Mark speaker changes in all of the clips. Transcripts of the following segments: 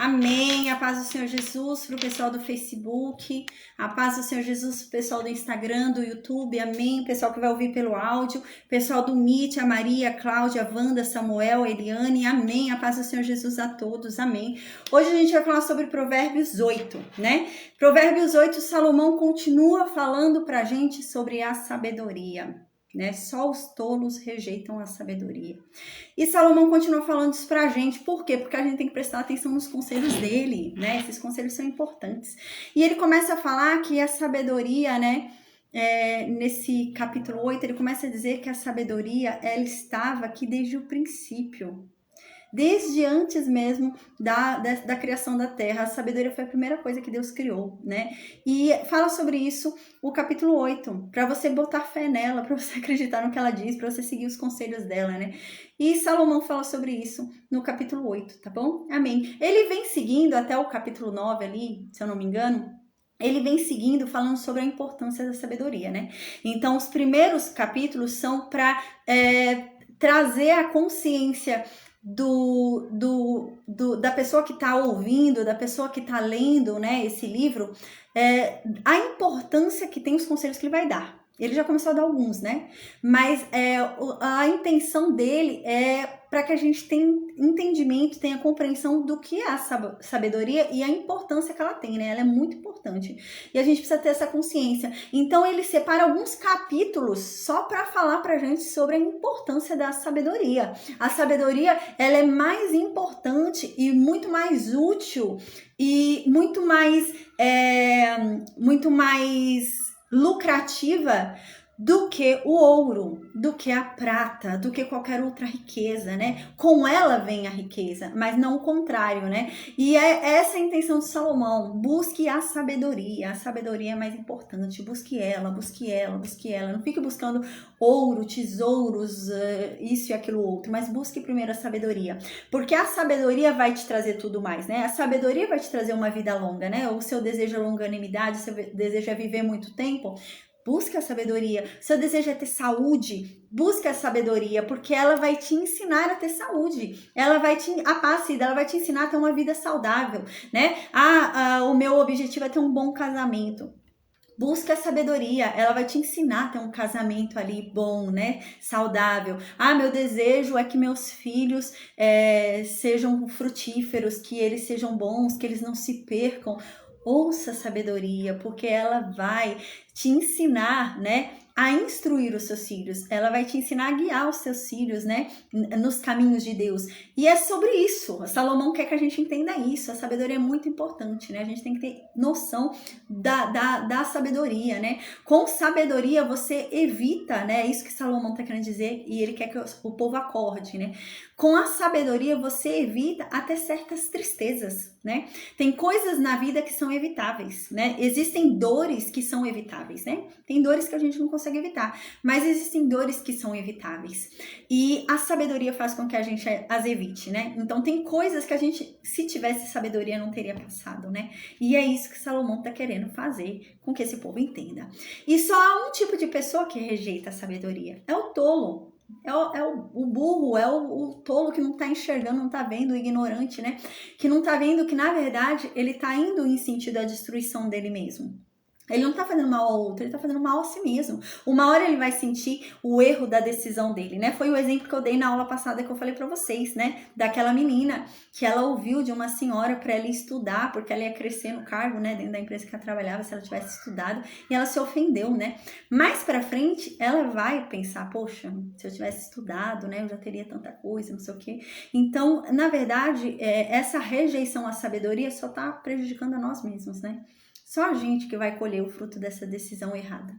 Speaker 1: Amém. A paz do Senhor Jesus para o pessoal do Facebook. A paz do Senhor Jesus para o pessoal do Instagram, do YouTube. Amém. Pessoal que vai ouvir pelo áudio. Pessoal do Meet, a Maria, a Cláudia, a Wanda, Samuel, a Eliane. Amém. A paz do Senhor Jesus a todos. Amém. Hoje a gente vai falar sobre Provérbios 8, né? Provérbios 8, Salomão continua falando para a gente sobre a sabedoria, né? Só os tolos rejeitam a sabedoria. E Salomão continua falando isso pra gente. Por quê? Porque a gente tem que prestar atenção nos conselhos dele, né? Esses conselhos são importantes. E ele começa a falar que a sabedoria, né? Nesse capítulo 8, ele começa a dizer que a sabedoria, ela estava aqui desde o princípio. Desde antes mesmo da criação da terra. A sabedoria foi a primeira coisa que Deus criou, né? E fala sobre isso o capítulo 8, para você botar fé nela, para você acreditar no que ela diz, para você seguir os conselhos dela, né? E Salomão fala sobre isso no capítulo 8, tá bom? Amém. Ele vem seguindo até o capítulo 9 ali, se eu não me engano, ele vem seguindo falando sobre a importância da sabedoria, né? Então, os primeiros capítulos são para trazer a consciência da pessoa que está ouvindo, da pessoa que está lendo, né, esse livro, a importância que tem os conselhos que ele vai dar. Ele já começou a dar alguns, né? Mas a intenção dele é para que a gente tenha entendimento, tenha compreensão do que é a sabedoria e a importância que ela tem, né? Ela é muito importante. E a gente precisa ter essa consciência. Então, ele separa alguns capítulos só para falar pra gente sobre a importância da sabedoria. A sabedoria, ela é mais importante e muito mais útil e muito mais lucrativa do que o ouro, do que a prata, do que qualquer outra riqueza, né? Com ela vem a riqueza, mas não o contrário, né? E é essa a intenção de Salomão. Busque a sabedoria é mais importante. Busque ela, busque ela, busque ela. Não fique buscando ouro, tesouros, isso e aquilo outro, mas busque primeiro a sabedoria, porque a sabedoria vai te trazer tudo mais, né? A sabedoria vai te trazer uma vida longa, né? O seu desejo é longanimidade, o seu desejo é viver muito tempo. Busque a sabedoria. Seu desejo é ter saúde, busque a sabedoria, porque ela vai te ensinar a ter saúde. Ela vai te ensinar a ter uma vida saudável, né? O meu objetivo é ter um bom casamento. Busca a sabedoria, ela vai te ensinar a ter um casamento ali bom, né? Saudável. Meu desejo é que meus filhos sejam frutíferos, que eles sejam bons, que eles não se percam. Ouça a sabedoria, porque ela vai te ensinar, né, a instruir os seus filhos. Ela vai te ensinar a guiar os seus filhos, né, nos caminhos de Deus. E é sobre isso. Salomão quer que a gente entenda isso. A sabedoria é muito importante, né? A gente tem que ter noção da sabedoria, né? Com sabedoria você evita, né? É isso que Salomão tá querendo dizer, e ele quer que o povo acorde, né? Com a sabedoria você evita até certas tristezas, né? Tem coisas na vida que são evitáveis, né? Existem dores que são evitáveis, né? Tem dores que a gente não consegue evitar, mas existem dores que são evitáveis. E a sabedoria faz com que a gente as evite, né? Então tem coisas que a gente, se tivesse sabedoria, não teria passado, né? E é isso que Salomão tá querendo fazer com que esse povo entenda. E só há um tipo de pessoa que rejeita a sabedoria. É o tolo. É o burro, é o tolo que não tá enxergando, não tá vendo, o ignorante, né? Que não tá vendo que, na verdade, ele tá indo em sentido à destruição dele mesmo. Ele não tá fazendo mal ao outro, ele tá fazendo mal a si mesmo. Uma hora ele vai sentir o erro da decisão dele, né? Foi o exemplo que eu dei na aula passada que eu falei pra vocês, né? Daquela menina que ela ouviu de uma senhora pra ela estudar, porque ela ia crescer no cargo, né? Dentro da empresa que ela trabalhava, se ela tivesse estudado. E ela se ofendeu, né? Mais pra frente, ela vai pensar, poxa, se eu tivesse estudado, né? Eu já teria tanta coisa, não sei o quê. Então, na verdade, essa rejeição à sabedoria só tá prejudicando a nós mesmos, né? Só a gente que vai colher o fruto dessa decisão errada.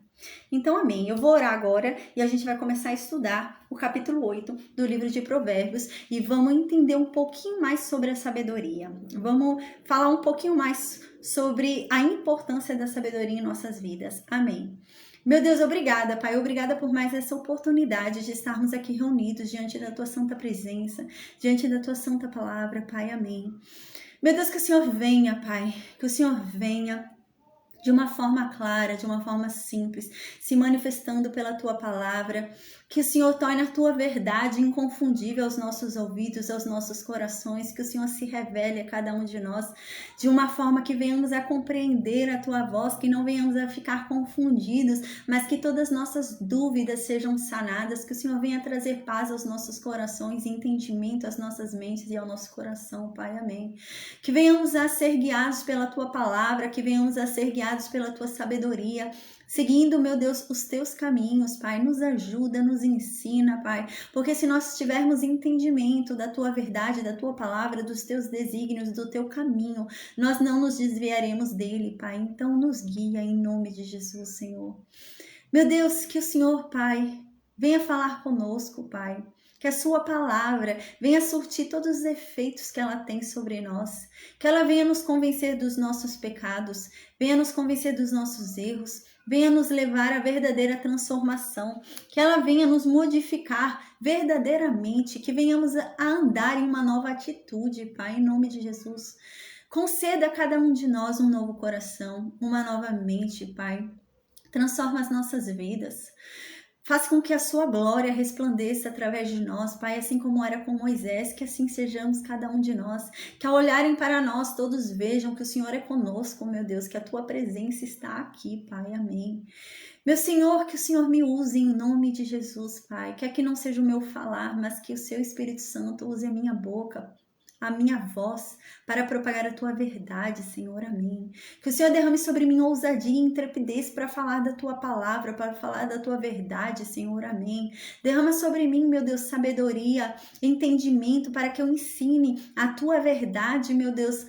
Speaker 1: Então, amém. Eu vou orar agora e a gente vai começar a estudar o capítulo 8 do livro de Provérbios e vamos entender um pouquinho mais sobre a sabedoria. Vamos falar um pouquinho mais sobre a importância da sabedoria em nossas vidas. Amém. Meu Deus, obrigada, Pai. Obrigada por mais essa oportunidade de estarmos aqui reunidos diante da Tua santa presença, diante da Tua santa palavra, Pai. Amém. Meu Deus, que o Senhor venha, Pai. Que o Senhor venha de uma forma clara, de uma forma simples, se manifestando pela tua palavra. Que o Senhor torne a tua verdade inconfundível aos nossos ouvidos, aos nossos corações, que o Senhor se revele a cada um de nós de uma forma que venhamos a compreender a tua voz, que não venhamos a ficar confundidos, mas que todas as nossas dúvidas sejam sanadas, que o Senhor venha trazer paz aos nossos corações, entendimento às nossas mentes e ao nosso coração, Pai, amém. Que venhamos a ser guiados pela tua palavra, que venhamos a ser guiados pela tua sabedoria, seguindo, meu Deus, os teus caminhos, Pai. Nos ajuda, nos ensina, Pai, porque se nós tivermos entendimento da tua verdade, da tua palavra, dos teus desígnios, do teu caminho, nós não nos desviaremos dele, Pai. Então nos guia em nome de Jesus, Senhor. Meu Deus, que o Senhor, Pai, venha falar conosco, Pai. Que a sua palavra venha surtir todos os efeitos que ela tem sobre nós. Que ela venha nos convencer dos nossos pecados, venha nos convencer dos nossos erros, venha nos levar à verdadeira transformação. Que ela venha nos modificar verdadeiramente, que venhamos a andar em uma nova atitude, Pai, em nome de Jesus. Conceda a cada um de nós um novo coração, uma nova mente, Pai. Transforma as nossas vidas. Faça com que a sua glória resplandeça através de nós, Pai, assim como era com Moisés, que assim sejamos cada um de nós. Que ao olharem para nós, todos vejam que o Senhor é conosco, meu Deus, que a tua presença está aqui, Pai, amém. Meu Senhor, que o Senhor me use em nome de Jesus, Pai. Que aqui não seja o meu falar, mas que o seu Espírito Santo use a minha boca, a minha voz, para propagar a tua verdade, Senhor, amém. Que o Senhor derrame sobre mim ousadia e intrepidez para falar da tua palavra, para falar da tua verdade, Senhor, amém. Derrama sobre mim, meu Deus, sabedoria, entendimento, para que eu ensine a tua verdade, meu Deus,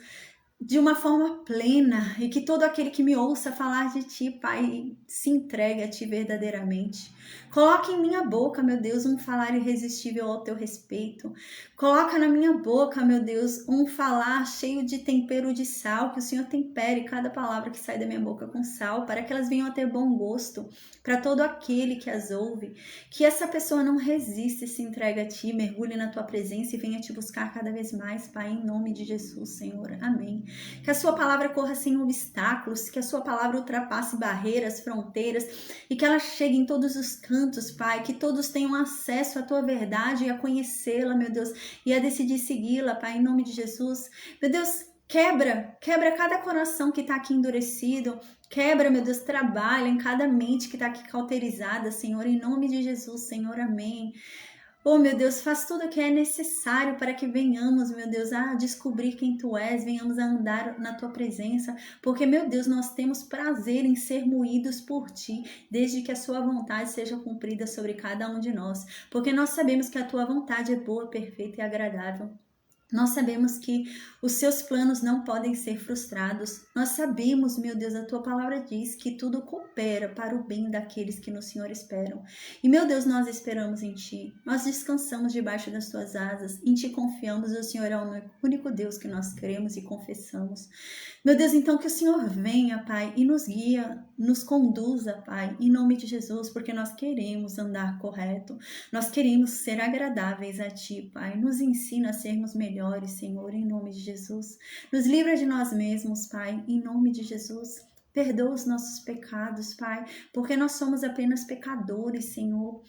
Speaker 1: de uma forma plena, e que todo aquele que me ouça falar de ti, Pai, se entregue a ti verdadeiramente. Coloque em minha boca, meu Deus, um falar irresistível ao teu respeito. Coloca na minha boca, meu Deus, um falar cheio de tempero de sal, que o Senhor tempere cada palavra que sai da minha boca com sal, para que elas venham a ter bom gosto para todo aquele que as ouve. Que essa pessoa não resista e se entregue a ti, mergulhe na tua presença e venha te buscar cada vez mais, Pai, em nome de Jesus, Senhor. Amém. Que a sua palavra corra sem obstáculos, que a sua palavra ultrapasse barreiras, fronteiras e que ela chegue em todos os cantos, Pai, que todos tenham acesso à tua verdade e a conhecê-la, meu Deus, e a decidir segui-la, Pai, em nome de Jesus. Meu Deus, quebra cada coração que está aqui endurecido, quebra, meu Deus, trabalha em cada mente que está aqui cauterizada, Senhor, em nome de Jesus, Senhor, amém. Oh, meu Deus, faz tudo o que é necessário para que venhamos, meu Deus, a descobrir quem Tu és, venhamos a andar na Tua presença, porque, meu Deus, nós temos prazer em ser moídos por Ti, desde que a Sua vontade seja cumprida sobre cada um de nós, porque nós sabemos que a Tua vontade é boa, perfeita e agradável. Nós sabemos que os seus planos não podem ser frustrados. Nós sabemos, meu Deus, a tua palavra diz que tudo coopera para o bem daqueles que no Senhor esperam. E, meu Deus, nós esperamos em ti. Nós descansamos debaixo das tuas asas. Em ti confiamos. O Senhor é o único Deus que nós cremos e confessamos. Meu Deus, então que o Senhor venha, Pai, e nos guia, nos conduza, Pai, em nome de Jesus, porque nós queremos andar correto. Nós queremos ser agradáveis a ti, Pai. Nos ensina a sermos melhores, Senhor, em nome de Jesus. Nos livra de nós mesmos, Pai, em nome de Jesus. Perdoa os nossos pecados, Pai, porque nós somos apenas pecadores, Senhor.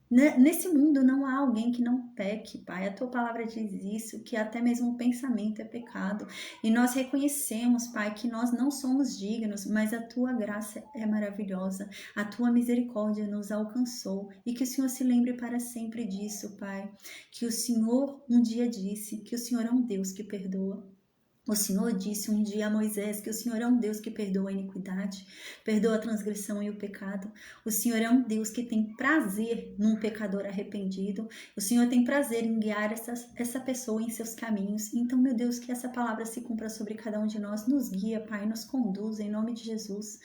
Speaker 1: Nesse mundo não há alguém que não peque, Pai. A tua palavra diz isso, que até mesmo o pensamento é pecado. E nós reconhecemos, Pai, que nós não somos dignos, mas a tua graça é maravilhosa. A tua misericórdia nos alcançou. E que o Senhor se lembre para sempre disso, Pai. Que o Senhor um dia disse que o Senhor é um Deus que perdoa. O Senhor disse um dia a Moisés que o Senhor é um Deus que perdoa a iniquidade, perdoa a transgressão e o pecado. O Senhor é um Deus que tem prazer num pecador arrependido. O Senhor tem prazer em guiar essa pessoa em seus caminhos. Então, meu Deus, que essa palavra se cumpra sobre cada um de nós. Nos guia, Pai, nos conduza em nome de Jesus.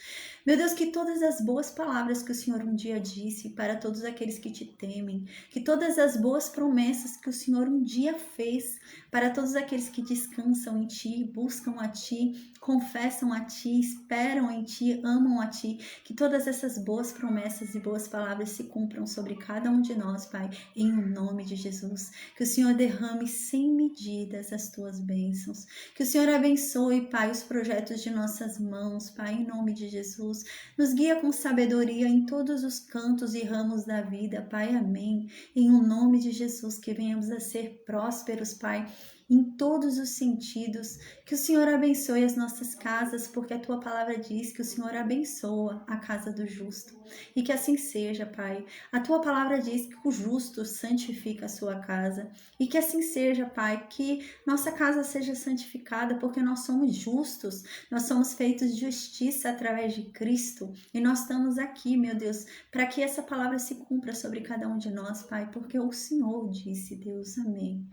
Speaker 1: Meu Deus, que todas as boas palavras que o Senhor um dia disse para todos aqueles que te temem, que todas as boas promessas que o Senhor um dia fez para todos aqueles que descansam em ti, ti, buscam a ti, confessam a ti, esperam em ti, amam a ti. Que todas essas boas promessas e boas palavras se cumpram sobre cada um de nós, Pai, em o nome de Jesus. Que o Senhor derrame sem medidas as tuas bênçãos. Que o Senhor abençoe, Pai, os projetos de nossas mãos, Pai, em nome de Jesus. Nos guia com sabedoria em todos os cantos e ramos da vida, Pai, amém. Em o nome de Jesus, que venhamos a ser prósperos, Pai, em todos os sentidos. Que o Senhor abençoe as nossas casas, porque a tua palavra diz que o Senhor abençoa a casa do justo. E que assim seja, Pai. A tua palavra diz que o justo santifica a sua casa. E que assim seja, Pai, que nossa casa seja santificada, porque nós somos justos, nós somos feitos de justiça através de Cristo. E nós estamos aqui, meu Deus, para que essa palavra se cumpra sobre cada um de nós, Pai, porque o Senhor disse, Deus, amém.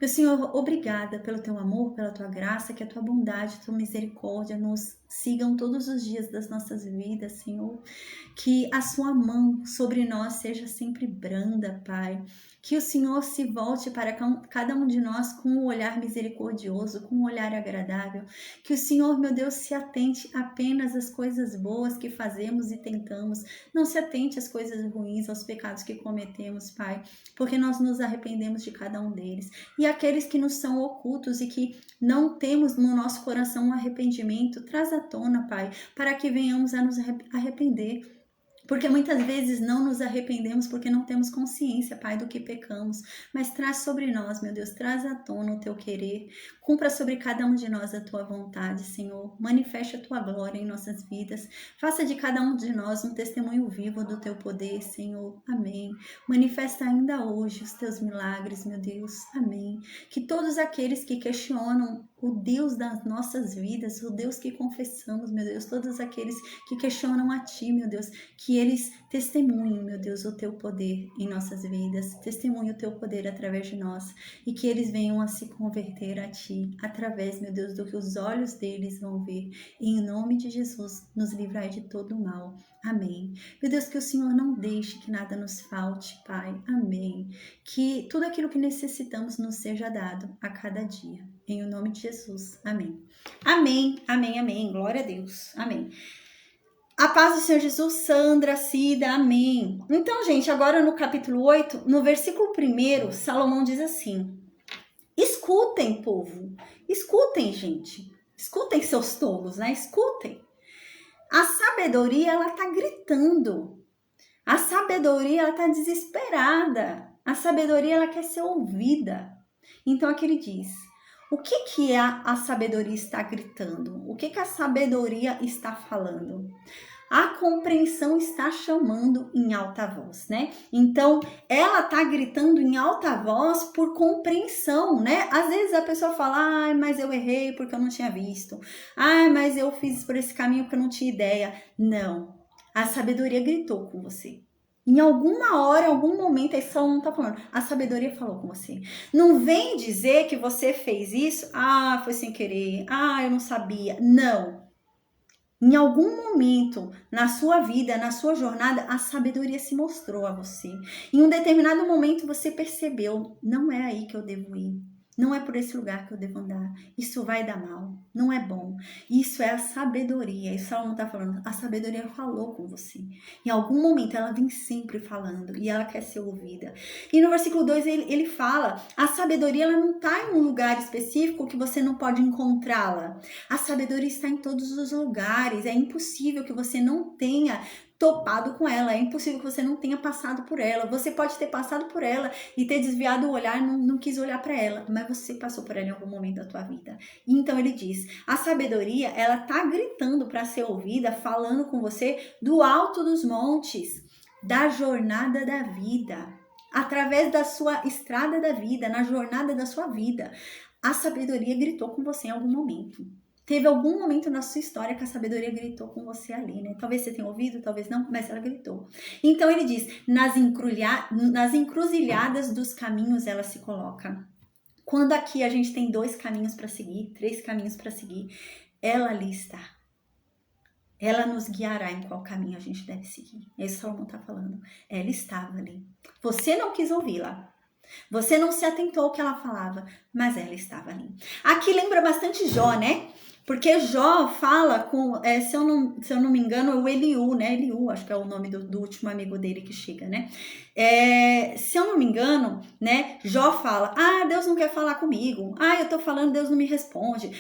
Speaker 1: Meu Senhor, obrigada pelo teu amor, pela tua graça, que a tua bondade, a tua misericórdia nos sigam todos os dias das nossas vidas, Senhor. Que a sua mão sobre nós seja sempre branda, Pai. Que o Senhor se volte para cada um de nós com um olhar misericordioso, com um olhar agradável. Que o Senhor, meu Deus, se atente apenas às coisas boas que fazemos e tentamos. Não se atente às coisas ruins, aos pecados que cometemos, Pai, porque nós nos arrependemos de cada um deles. E aqueles que nos são ocultos e que não temos no nosso coração um arrependimento, traz à tona, Pai, para que venhamos a nos arrepender. Porque muitas vezes não nos arrependemos porque não temos consciência, Pai, do que pecamos. Mas traz sobre nós, meu Deus, traz à tona o teu querer. Cumpra sobre cada um de nós a tua vontade, Senhor. Manifeste a tua glória em nossas vidas. Faça de cada um de nós um testemunho vivo do teu poder, Senhor. Amém. Manifesta ainda hoje os teus milagres, meu Deus. Amém. Que todos aqueles que questionam o Deus das nossas vidas, o Deus que confessamos, meu Deus, todos aqueles que questionam a ti, meu Deus, que eles testemunhem, meu Deus, o teu poder em nossas vidas, testemunhem o teu poder através de nós e que eles venham a se converter a ti, através, meu Deus, do que os olhos deles vão ver. E em nome de Jesus, nos livrai de todo o mal. Amém. Meu Deus, que o Senhor não deixe que nada nos falte, Pai. Amém. Que tudo aquilo que necessitamos nos seja dado a cada dia. Em o nome de Jesus. Amém. Amém, amém, amém. Glória a Deus. Amém. A paz do Senhor Jesus, Sandra, Cida, amém. Então, gente, agora no capítulo 8, no versículo 1, Salomão diz assim: escutem, povo. Escutem, gente. Escutem, seus tolos, né? Escutem. A sabedoria, ela tá gritando. A sabedoria, ela tá desesperada. A sabedoria, ela quer ser ouvida. Então, aqui ele diz: o que a sabedoria está gritando? O que a sabedoria está falando? A compreensão está chamando em alta voz, né? Então, ela tá gritando em alta voz por compreensão, né? Às vezes a pessoa fala, ai, mas eu errei porque eu não tinha visto. Ai, mas eu fiz por esse caminho porque eu não tinha ideia. Não, a sabedoria gritou com você. Em alguma hora, em algum momento, aí Salomão tá falando, a sabedoria falou com você. Não vem dizer que você fez isso, foi sem querer, eu não sabia. Não. Em algum momento na sua vida, na sua jornada, a sabedoria se mostrou a você. Em um determinado momento você percebeu, não é aí que eu devo ir. Não é por esse lugar que eu devo andar. Isso vai dar mal. Não é bom. Isso é a sabedoria. E Salomão está falando, a sabedoria falou com você. Em algum momento ela vem sempre falando e ela quer ser ouvida. E no versículo 2 ele fala, a sabedoria ela não está em um lugar específico que você não pode encontrá-la. A sabedoria está em todos os lugares. É impossível que você não tenha topado com ela, é impossível que você não tenha passado por ela. Você pode ter passado por ela e ter desviado o olhar, não quis olhar para ela, mas você passou por ela em algum momento da tua vida. E então ele diz, a sabedoria, ela tá gritando para ser ouvida, falando com você do alto dos montes, da jornada da vida, através da sua estrada da vida, na jornada da sua vida. A sabedoria gritou com você em algum momento. Teve algum momento na sua história que a sabedoria gritou com você ali, né? Talvez você tenha ouvido, talvez não, mas ela gritou. Então ele diz, nas encruzilhadas dos caminhos ela se coloca. Quando aqui a gente tem 2 caminhos para seguir, 3 caminhos para seguir, ela ali está. Ela nos guiará em qual caminho a gente deve seguir. É isso que Salomão está falando. Ela estava ali. Você não quis ouvi-la. Você não se atentou ao que ela falava, mas ela estava ali. Aqui lembra bastante Jó, né? Porque Jó fala com, se eu não me engano, é o Eliú, né? Eliú, acho que é o nome do último amigo dele que chega, né? Se eu não me engano, né? Jó fala, Deus não quer falar comigo. Eu tô falando, Deus não me responde.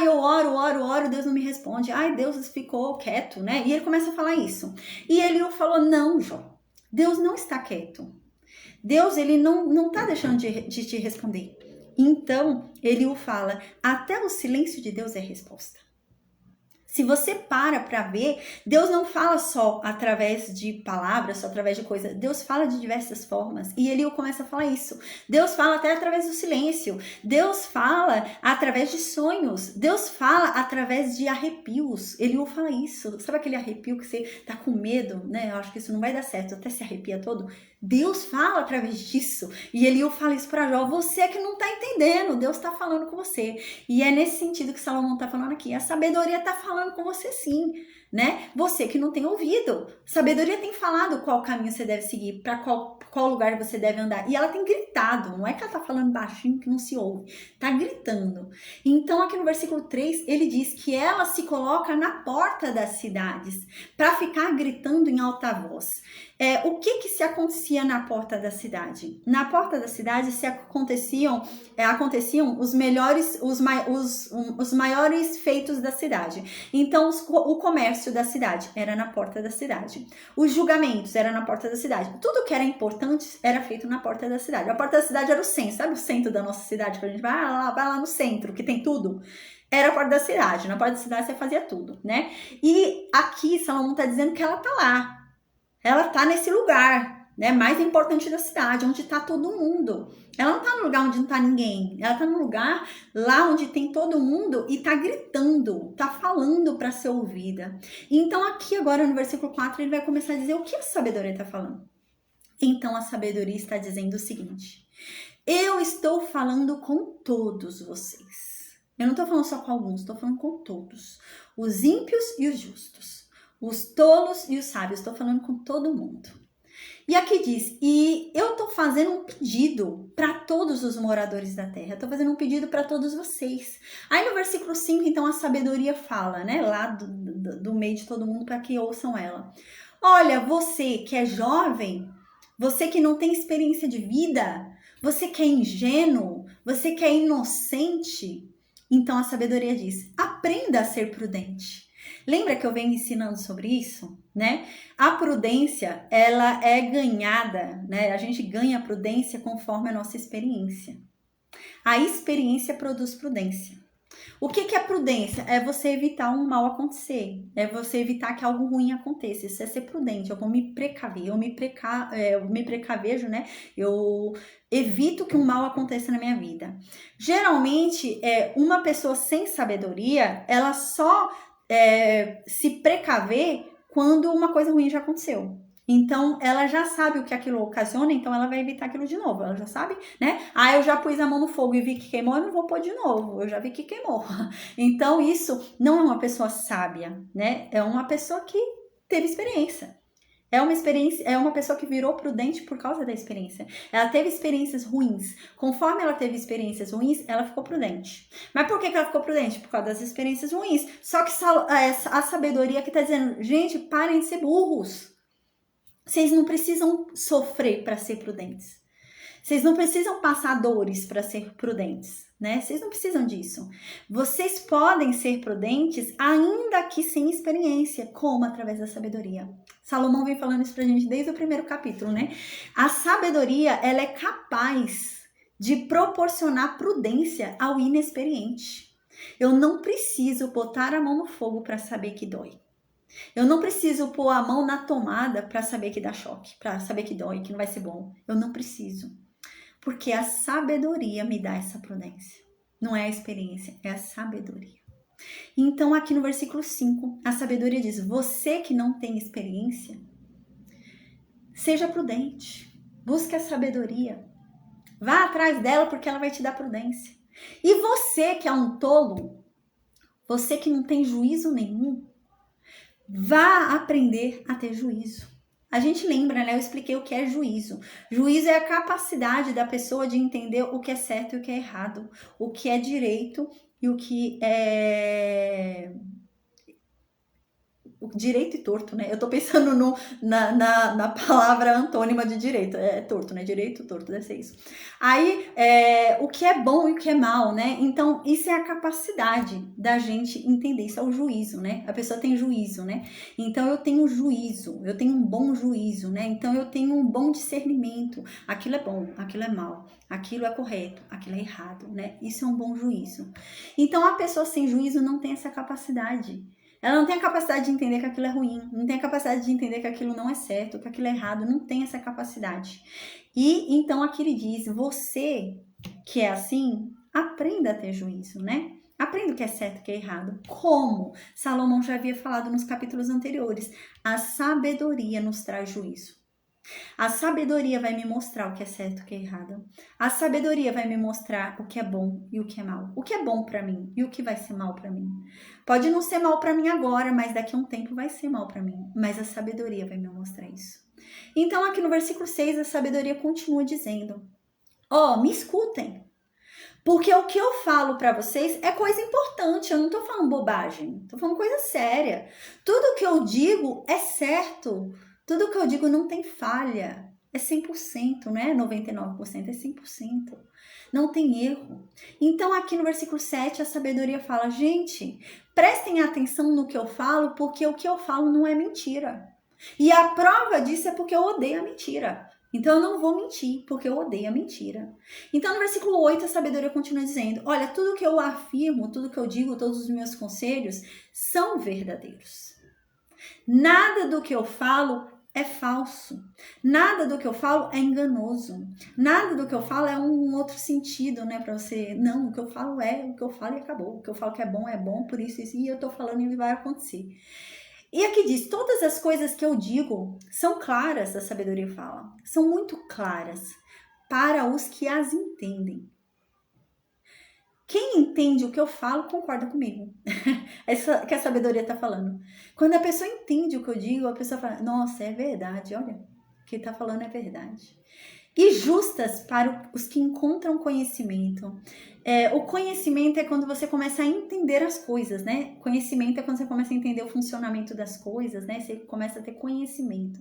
Speaker 1: Eu oro, Deus não me responde. Deus ficou quieto, né? E ele começa a falar isso. E Eliú falou, não, Jó, Deus não está quieto. Deus, ele não tá deixando de te responder. Então, Eliú fala, até o silêncio de Deus é resposta. Se você para ver, Deus não fala só através de palavras, só através de coisas. Deus fala de diversas formas. E Eliú começa a falar isso. Deus fala até através do silêncio. Deus fala através de sonhos. Deus fala através de arrepios. Eliú fala isso. Sabe aquele arrepio que você tá com medo, né? Eu acho que isso não vai dar certo, até se arrepia todo. Deus fala através disso. E Eliú fala isso para Jó. Você que não tá entendendo. Deus tá falando com você. E é nesse sentido que Salomão tá falando aqui. A sabedoria tá falando com você sim, né? Você que não tem ouvido. Sabedoria tem falado qual caminho você deve seguir, para qual lugar você deve andar. E ela tem gritado. Não é que ela tá falando baixinho que não se ouve. Tá gritando. Então aqui no versículo 3, ele diz que ela se coloca na porta das cidades para ficar gritando em alta voz. O que se acontecia na porta da cidade? Na porta da cidade aconteciam os maiores feitos da cidade. Então, o comércio da cidade era na porta da cidade. Os julgamentos eram na porta da cidade. Tudo que era importante era feito na porta da cidade. A porta da cidade era o centro, sabe o centro da nossa cidade? Que a gente vai lá no centro, que tem tudo. Era a porta da cidade. Na porta da cidade você fazia tudo, né? E aqui Salomão está dizendo que ela está lá. Ela está nesse lugar, né, mais importante da cidade, onde está todo mundo. Ela não está no lugar onde não está ninguém. Ela está no lugar lá onde tem todo mundo e está gritando, está falando para ser ouvida. Então aqui agora no versículo 4 ele vai começar a dizer o que a sabedoria está falando. Então a sabedoria está dizendo o seguinte: eu estou falando com todos vocês. Eu não estou falando só com alguns, estou falando com todos. Os ímpios e os justos. Os tolos e os sábios, estou falando com todo mundo. E aqui diz, e eu estou fazendo um pedido para todos os moradores da terra, estou fazendo um pedido para todos vocês. Aí no versículo 5, então a sabedoria fala, né, lá do meio de todo mundo para que ouçam ela. Olha, você que é jovem, você que não tem experiência de vida, você que é ingênuo, você que é inocente, então a sabedoria diz, aprenda a ser prudente. Lembra que eu venho ensinando sobre isso, né? A prudência, ela é ganhada, né? A gente ganha a prudência conforme a nossa experiência. A experiência produz prudência. O que é prudência? É você evitar um mal acontecer. É você evitar que algo ruim aconteça. Isso é ser prudente. Eu vou me precaver. Eu me precavejo, né? Eu evito que um mal aconteça na minha vida. Geralmente, uma pessoa sem sabedoria, ela só se precaver quando uma coisa ruim já aconteceu. Então, ela já sabe o que aquilo ocasiona, então ela vai evitar aquilo de novo. Ela já sabe, né? Eu já pus a mão no fogo e vi que queimou, eu não vou pôr de novo. Eu já vi que queimou. Então, isso não é uma pessoa sábia, né? É uma pessoa que teve experiência. É uma pessoa que virou prudente por causa da experiência. Ela teve experiências ruins. Conforme ela teve experiências ruins, ela ficou prudente. Mas por que ela ficou prudente? Por causa das experiências ruins. Só que a sabedoria que está dizendo, gente, parem de ser burros. Vocês não precisam sofrer para ser prudentes. Vocês não precisam passar dores para ser prudentes, né? Vocês não precisam disso. Vocês podem ser prudentes ainda que sem experiência, como através da sabedoria. Salomão vem falando isso pra gente desde o primeiro capítulo, né? A sabedoria, ela é capaz de proporcionar prudência ao inexperiente. Eu não preciso botar a mão no fogo para saber que dói. Eu não preciso pôr a mão na tomada para saber que dá choque, para saber que dói, que não vai ser bom. Eu não preciso. Porque a sabedoria me dá essa prudência. Não é a experiência, é a sabedoria. Então, aqui no versículo 5, a sabedoria diz, você que não tem experiência, seja prudente. Busque a sabedoria. Vá atrás dela porque ela vai te dar prudência. E você que é um tolo, você que não tem juízo nenhum, vá aprender a ter juízo. A gente lembra, né? Eu expliquei o que é juízo. Juízo é a capacidade da pessoa de entender o que é certo e o que é errado, o que é direito e o que é direito e torto, né? Eu tô pensando na palavra antônima de direito. É torto, né? Direito, torto, deve ser isso. Aí, o que é bom e o que é mal, né? Então, isso é a capacidade da gente entender. Isso é o juízo, né? A pessoa tem juízo, né? Então, eu tenho juízo. Eu tenho um bom juízo, né? Então, eu tenho um bom discernimento. Aquilo é bom, aquilo é mal. Aquilo é correto, aquilo é errado, né? Isso é um bom juízo. Então, a pessoa sem juízo não tem essa capacidade. Ela não tem a capacidade de entender que aquilo é ruim, não tem a capacidade de entender que aquilo não é certo, que aquilo é errado, não tem essa capacidade. E então aqui ele diz, você que é assim, aprenda a ter juízo, né? Aprenda o que é certo e o que é errado. Como Salomão já havia falado nos capítulos anteriores, a sabedoria nos traz juízo. A sabedoria vai me mostrar o que é certo e o que é errado. A sabedoria vai me mostrar o que é bom e o que é mal. O que é bom para mim e o que vai ser mal para mim. Pode não ser mal para mim agora, mas daqui a um tempo vai ser mal para mim. Mas a sabedoria vai me mostrar isso. Então aqui no versículo 6, a sabedoria continua dizendo: me escutem. Porque o que eu falo para vocês é coisa importante, eu não tô falando bobagem, tô falando coisa séria. Tudo que eu digo é certo. Tudo que eu digo não tem falha, é 100%, não é 99%, é 100%. Não tem erro. Então, aqui no versículo 7, a sabedoria fala, gente, prestem atenção no que eu falo, porque o que eu falo não é mentira. E a prova disso é porque eu odeio a mentira. Então, eu não vou mentir, porque eu odeio a mentira. Então, no versículo 8, a sabedoria continua dizendo, olha, tudo que eu afirmo, tudo que eu digo, todos os meus conselhos são verdadeiros. Nada do que eu falo é falso. Nada do que eu falo é enganoso. Nada do que eu falo é um outro sentido, né, para você. Não, o que eu falo é o que eu falo e acabou. O que eu falo que é bom, por isso, e eu tô falando e vai acontecer. E aqui diz, todas as coisas que eu digo são claras, a sabedoria fala. São muito claras para os que as entendem. Quem entende o que eu falo, concorda comigo. É isso que a sabedoria está falando. Quando a pessoa entende o que eu digo, a pessoa fala, nossa, é verdade, olha, o que está falando é verdade. E justas para os que encontram conhecimento. O conhecimento é quando você começa a entender as coisas, né? Conhecimento é quando você começa a entender o funcionamento das coisas, né? Você começa a ter conhecimento.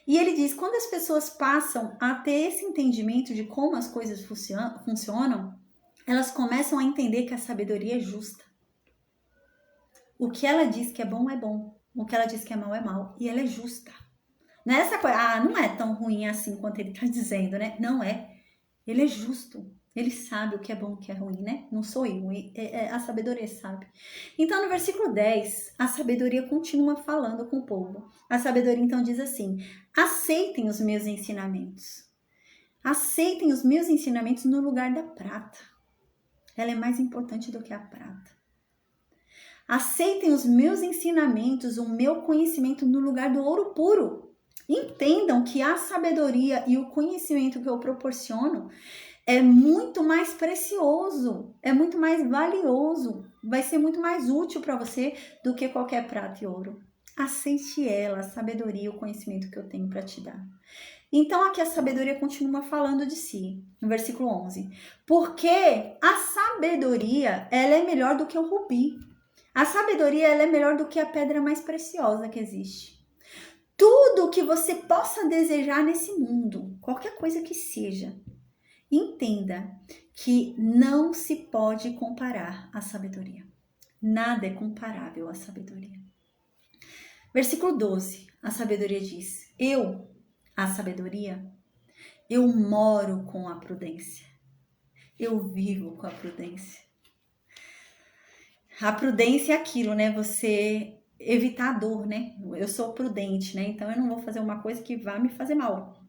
Speaker 1: E ele diz, quando as pessoas passam a ter esse entendimento de como as coisas funcionam, elas começam a entender que a sabedoria é justa. O que ela diz que é bom, o que ela diz que é mal, e ela é justa. Não é essa coisa, não é tão ruim assim quanto ele está dizendo, né? Não é. Ele é justo. Ele sabe o que é bom e o que é ruim, né? Não sou eu, a sabedoria sabe. Então, no versículo 10, a sabedoria continua falando com o povo. A sabedoria, então, diz assim, aceitem os meus ensinamentos. Aceitem os meus ensinamentos no lugar da prata. Ela é mais importante do que a prata. Aceitem os meus ensinamentos, o meu conhecimento no lugar do ouro puro. Entendam que a sabedoria e o conhecimento que eu proporciono é muito mais precioso, é muito mais valioso, vai ser muito mais útil para você do que qualquer prata e ouro. Aceite ela, a sabedoria e o conhecimento que eu tenho para te dar. Então, aqui a sabedoria continua falando de si, no versículo 11. Porque a sabedoria, ela é melhor do que o rubi. A sabedoria, ela é melhor do que a pedra mais preciosa que existe. Tudo que você possa desejar nesse mundo, qualquer coisa que seja, entenda que não se pode comparar à sabedoria. Nada é comparável à sabedoria. Versículo 12, a sabedoria diz, a sabedoria, eu moro com a prudência. Eu vivo com a prudência. A prudência é aquilo, né? Você evitar a dor, né? Eu sou prudente, né? Então eu não vou fazer uma coisa que vá me fazer mal.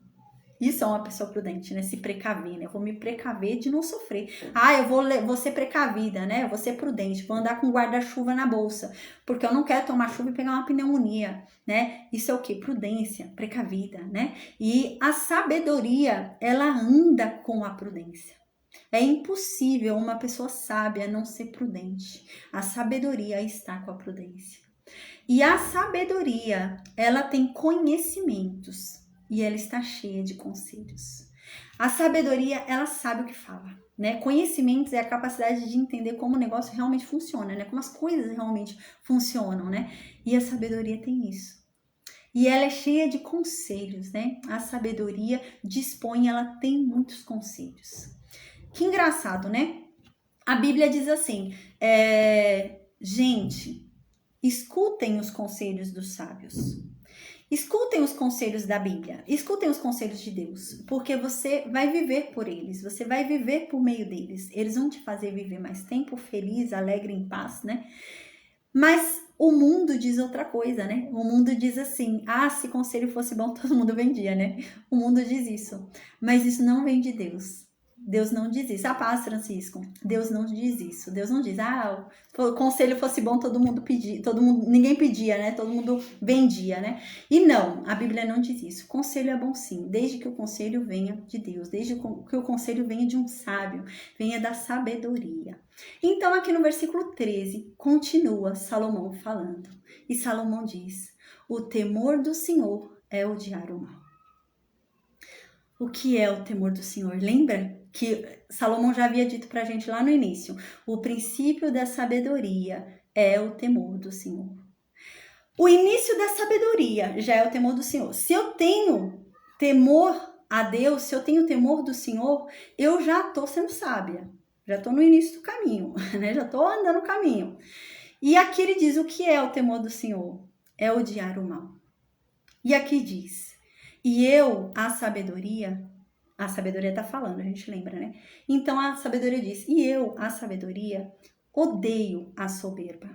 Speaker 1: Isso é uma pessoa prudente, né? Se precaver, né? Eu vou me precaver de não sofrer. Eu vou ser precavida, né? Eu vou ser prudente, vou andar com guarda-chuva na bolsa, porque eu não quero tomar chuva e pegar uma pneumonia, né? Isso é o quê? Prudência, precavida, né? E a sabedoria, ela anda com a prudência. É impossível uma pessoa sábia não ser prudente. A sabedoria está com a prudência. E a sabedoria, ela tem conhecimentos e ela está cheia de conselhos. A sabedoria, ela sabe o que fala, né? Conhecimentos é a capacidade de entender como o negócio realmente funciona, né? Como as coisas realmente funcionam, né? E a sabedoria tem isso. E ela é cheia de conselhos, né? A sabedoria dispõe, ela tem muitos conselhos. Que engraçado, né? A Bíblia diz assim, gente, escutem os conselhos dos sábios. Escutem os conselhos da Bíblia, escutem os conselhos de Deus, porque você vai viver por eles, você vai viver por meio deles. Eles vão te fazer viver mais tempo feliz, alegre, em paz, né? Mas o mundo diz outra coisa, né? O mundo diz assim, se conselho fosse bom, todo mundo vendia, né? O mundo diz isso, mas isso não vem de Deus. Deus não diz isso. Paz, Francisco. Deus não diz isso. Deus não diz, se o conselho fosse bom, todo mundo pedia, ninguém pedia, né? Todo mundo vendia, né? E não, a Bíblia não diz isso. O conselho é bom sim, desde que o conselho venha de Deus, desde que o conselho venha de um sábio, venha da sabedoria. Então, aqui no versículo 13, continua Salomão falando. E Salomão diz, o temor do Senhor é odiar o mal. O que é o temor do Senhor? Lembra que Salomão já havia dito para a gente lá no início? O princípio da sabedoria é o temor do Senhor. O início da sabedoria já é o temor do Senhor. Se eu tenho temor a Deus, se eu tenho temor do Senhor, eu já estou sendo sábia. Já estou no início do caminho, né? Já estou andando no caminho. E aqui ele diz, o que é o temor do Senhor? É odiar o mal. E aqui diz, e eu, a sabedoria está falando, a gente lembra, né? Então a sabedoria diz, e eu, a sabedoria, odeio a soberba.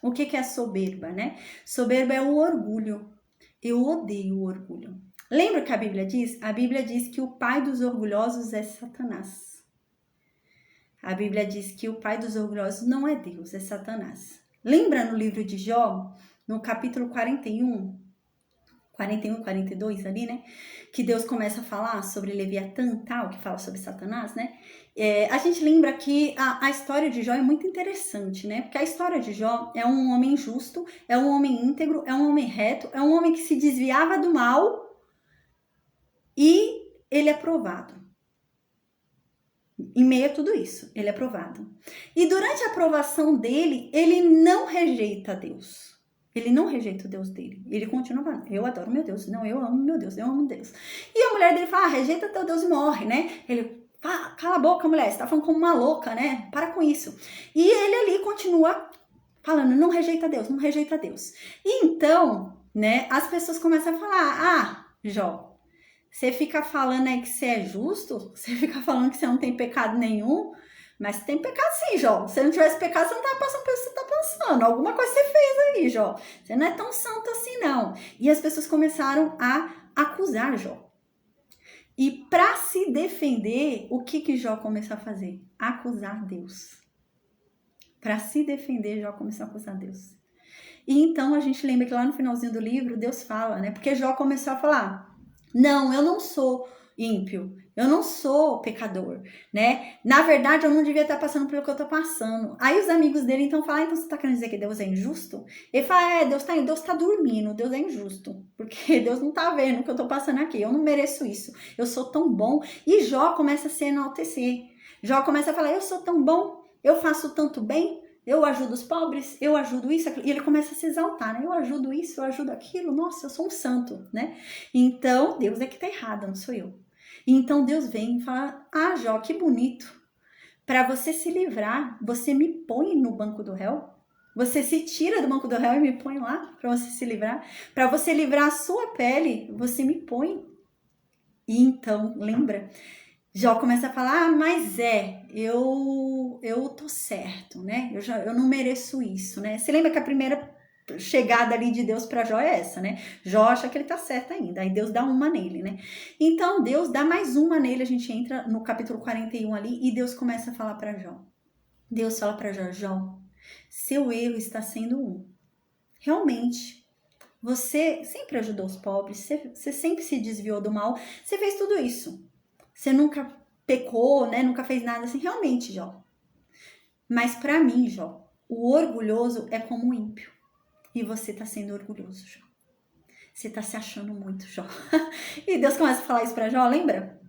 Speaker 1: O que é soberba, né? Soberba é o orgulho. Eu odeio o orgulho. Lembra que a Bíblia diz? A Bíblia diz que o pai dos orgulhosos é Satanás. A Bíblia diz que o pai dos orgulhosos não é Deus, é Satanás. Lembra no livro de Jó, no capítulo 41, 42 ali, né? Que Deus começa a falar sobre Leviatã, tal, que fala sobre Satanás, né? A gente lembra que a história de Jó é muito interessante, né? Porque a história de Jó é um homem justo, é um homem íntegro, é um homem reto, é um homem que se desviava do mal e ele é provado. Em meio a tudo isso, ele é provado. E durante a provação dele, ele não rejeita Deus. Ele não rejeita o Deus dele. Ele continua falando, eu adoro meu Deus. Não, eu amo meu Deus, eu amo Deus. E a mulher dele fala, rejeita teu Deus e morre, né? Ele, cala a boca, mulher, você tá falando como uma louca, né? Para com isso. E ele ali continua falando, não rejeita Deus, não rejeita Deus. E então, né, as pessoas começam a falar, Jó, você fica falando aí que você é justo? Você fica falando que você não tem pecado nenhum? Mas você tem pecado sim, Jó. Se não tivesse pecado, você não tava passando pelo que você tá passando. Alguma coisa você fez aí, Jó. Você não é tão santo assim, não. E as pessoas começaram a acusar Jó. E para se defender, o que Jó começou a fazer? Acusar Deus. Para se defender, Jó começou a acusar Deus. E então a gente lembra que lá no finalzinho do livro, Deus fala, né? Porque Jó começou a falar, não, eu não sou ímpio, eu não sou pecador, né? Na verdade, eu não devia estar passando pelo que eu tô passando. Aí os amigos dele então falam, então você tá querendo dizer que Deus é injusto? Ele fala, Deus tá dormindo, Deus é injusto, porque Deus não tá vendo o que eu tô passando aqui, eu não mereço isso, eu sou tão bom. E Jó começa a se enaltecer, Jó começa a falar, eu sou tão bom, eu faço tanto bem, eu ajudo os pobres, eu ajudo isso, aquilo. E ele começa a se exaltar, né? Eu ajudo isso, eu ajudo aquilo, nossa, eu sou um santo, né? Então, Deus é que tá errado, não sou eu. E então Deus vem e fala, Jó, que bonito. Para você se livrar, você me põe no banco do réu? Você se tira do banco do réu e me põe lá para você se livrar? Para você livrar a sua pele, você me põe. E então, lembra? Jó começa a falar, mas eu tô certo, né? Eu não mereço isso, né? Você lembra que a primeira chegada ali de Deus para Jó é essa, né? Jó acha que ele tá certo ainda, aí Deus dá uma nele, né? Então Deus dá mais uma nele, a gente entra no capítulo 41 ali e Deus começa a falar para Jó. Deus fala para Jó, Jó, seu erro está sendo um. Realmente, você sempre ajudou os pobres, você sempre se desviou do mal, você fez tudo isso. Você nunca pecou, né? Nunca fez nada assim, realmente, Jó. Mas para mim, Jó, o orgulhoso é como o ímpio. E você está sendo orgulhoso, Jó. Você está se achando muito, Jó. E Deus começa a falar isso para Jó, lembra?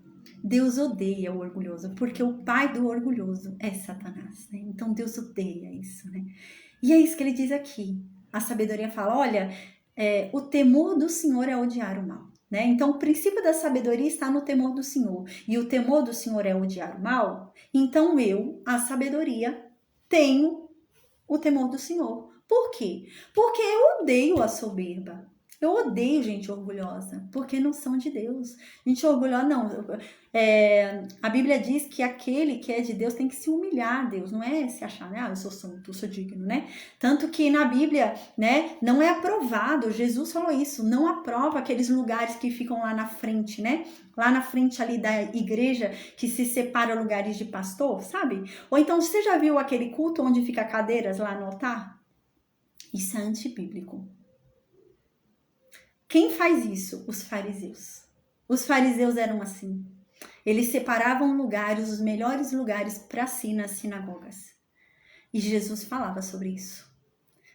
Speaker 1: Deus odeia o orgulhoso, porque o pai do orgulhoso é Satanás, né? Então Deus odeia isso, né? E é isso que ele diz aqui. A sabedoria fala, olha, o temor do Senhor é odiar o mal, né? Então o princípio da sabedoria está no temor do Senhor. E o temor do Senhor é odiar o mal. Então eu, a sabedoria, tenho o temor do Senhor. Por quê? Porque eu odeio a soberba. Eu odeio gente orgulhosa, porque não são de Deus. Gente orgulhosa, não. A Bíblia diz que aquele que é de Deus tem que se humilhar a Deus, não é se achar, né? Eu sou santo, eu sou digno, né? Tanto que na Bíblia, né, não é aprovado, Jesus falou isso, não aprova aqueles lugares que ficam lá na frente, né? Lá na frente ali da igreja, que se separa lugares de pastor, sabe? Ou então, você já viu aquele culto onde fica cadeiras lá no altar? Isso é antibíblico. Quem faz isso? Os fariseus. Os fariseus eram assim. Eles separavam lugares, os melhores lugares para si nas sinagogas. E Jesus falava sobre isso.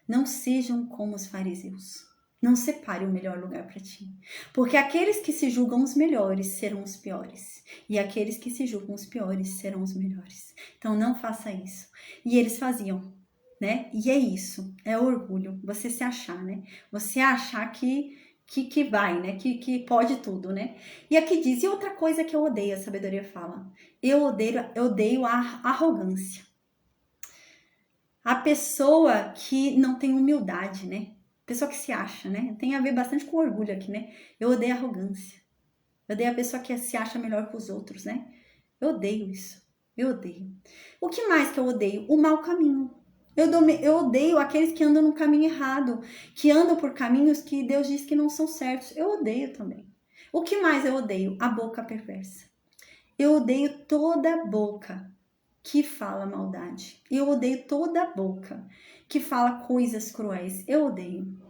Speaker 1: Não sejam como os fariseus. Não separe o melhor lugar para ti. Porque aqueles que se julgam os melhores serão os piores. E aqueles que se julgam os piores serão os melhores. Então não faça isso. E eles faziam, né? E é isso. É orgulho. Você se achar, né? Você achar que vai, né? Que pode tudo, né? E aqui diz, e outra coisa que eu odeio, a sabedoria fala. Eu odeio a arrogância. A pessoa que não tem humildade, né? Pessoa que se acha, né? Tem a ver bastante com orgulho aqui, né? Eu odeio a arrogância. Eu odeio a pessoa que se acha melhor que os outros, né? Eu odeio isso. Eu odeio. O que mais que eu odeio? O mau caminho. Eu odeio aqueles que andam no caminho errado, que andam por caminhos que Deus diz que não são certos. Eu odeio também. O que mais eu odeio? A boca perversa. Eu odeio toda boca que fala maldade. Eu odeio toda boca que fala coisas cruéis. Eu odeio.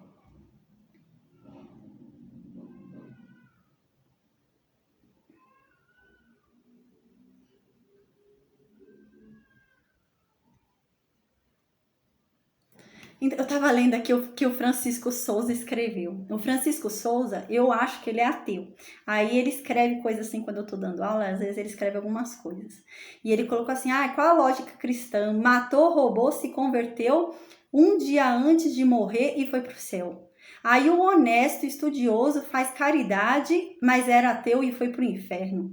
Speaker 1: Eu tava lendo aqui o que o Francisco Souza escreveu. O Francisco Souza, eu acho que ele é ateu. Aí ele escreve coisas assim, quando eu tô dando aula, às vezes ele escreve algumas coisas. E ele colocou assim, qual a lógica cristã? Matou, roubou, se converteu um dia antes de morrer e foi pro céu. Aí o honesto, estudioso, faz caridade, mas era ateu e foi pro inferno.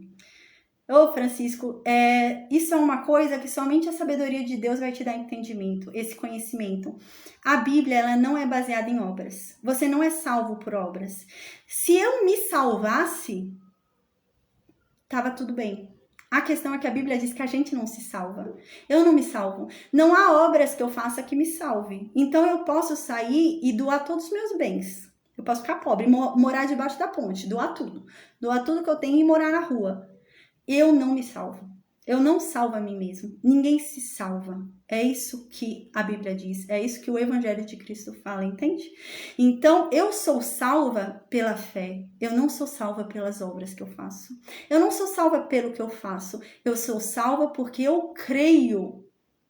Speaker 1: Ô Francisco, isso é uma coisa que somente a sabedoria de Deus vai te dar entendimento, esse conhecimento. A Bíblia, ela não é baseada em obras. Você não é salvo por obras. Se eu me salvasse, tava tudo bem. A questão é que a Bíblia diz que a gente não se salva. Eu não me salvo. Não há obras que eu faça que me salve. Então eu posso sair e doar todos os meus bens. Eu posso ficar pobre, morar debaixo da ponte, doar tudo. Doar tudo que eu tenho e morar na rua. Eu não me salvo. Eu não salvo a mim mesmo. Ninguém se salva. É isso que a Bíblia diz. É isso que o Evangelho de Cristo fala, entende? Então, eu sou salva pela fé. Eu não sou salva pelas obras que eu faço. Eu não sou salva pelo que eu faço. Eu sou salva porque eu creio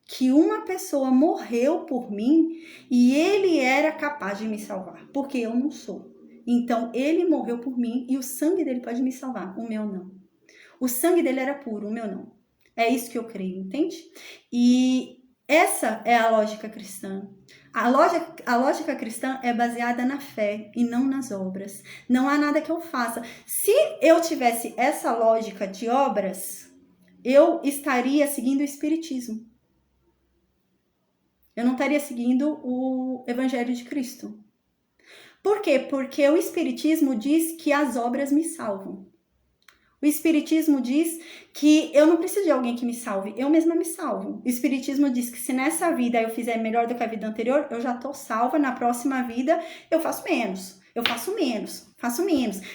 Speaker 1: que uma pessoa morreu por mim e ele era capaz de me salvar. Porque eu não sou. Então, ele morreu por mim e o sangue dele pode me salvar. O meu não. O sangue dele era puro, o meu não. É isso que eu creio, entende? E essa é a lógica cristã. A lógica cristã é baseada na fé e não nas obras. Não há nada que eu faça. Se eu tivesse essa lógica de obras, eu estaria seguindo o Espiritismo. Eu não estaria seguindo o Evangelho de Cristo. Por quê? Porque o Espiritismo diz que as obras me salvam. O Espiritismo diz que eu não preciso de alguém que me salve, eu mesma me salvo. O Espiritismo diz que se nessa vida eu fizer melhor do que a vida anterior, eu já tô salva, na próxima vida eu faço menos.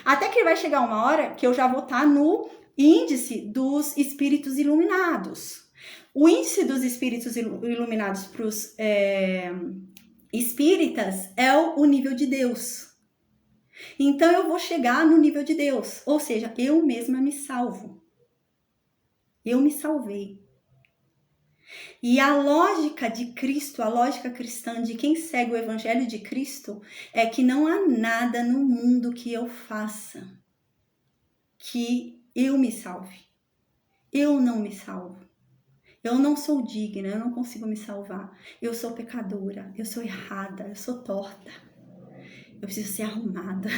Speaker 1: Até que vai chegar uma hora que eu já vou estar no índice dos espíritos iluminados. O índice dos espíritos iluminados para os espíritas é o nível de Deus. Então eu vou chegar no nível de Deus, ou seja, eu mesma me salvo. Eu me salvei. E a lógica de Cristo, a lógica cristã de quem segue o evangelho de Cristo é que não há nada no mundo que eu faça que eu me salve. Eu não me salvo. Eu não sou digna, eu não consigo me salvar. Eu sou pecadora, eu sou errada, eu sou torta. Eu preciso ser arrumada.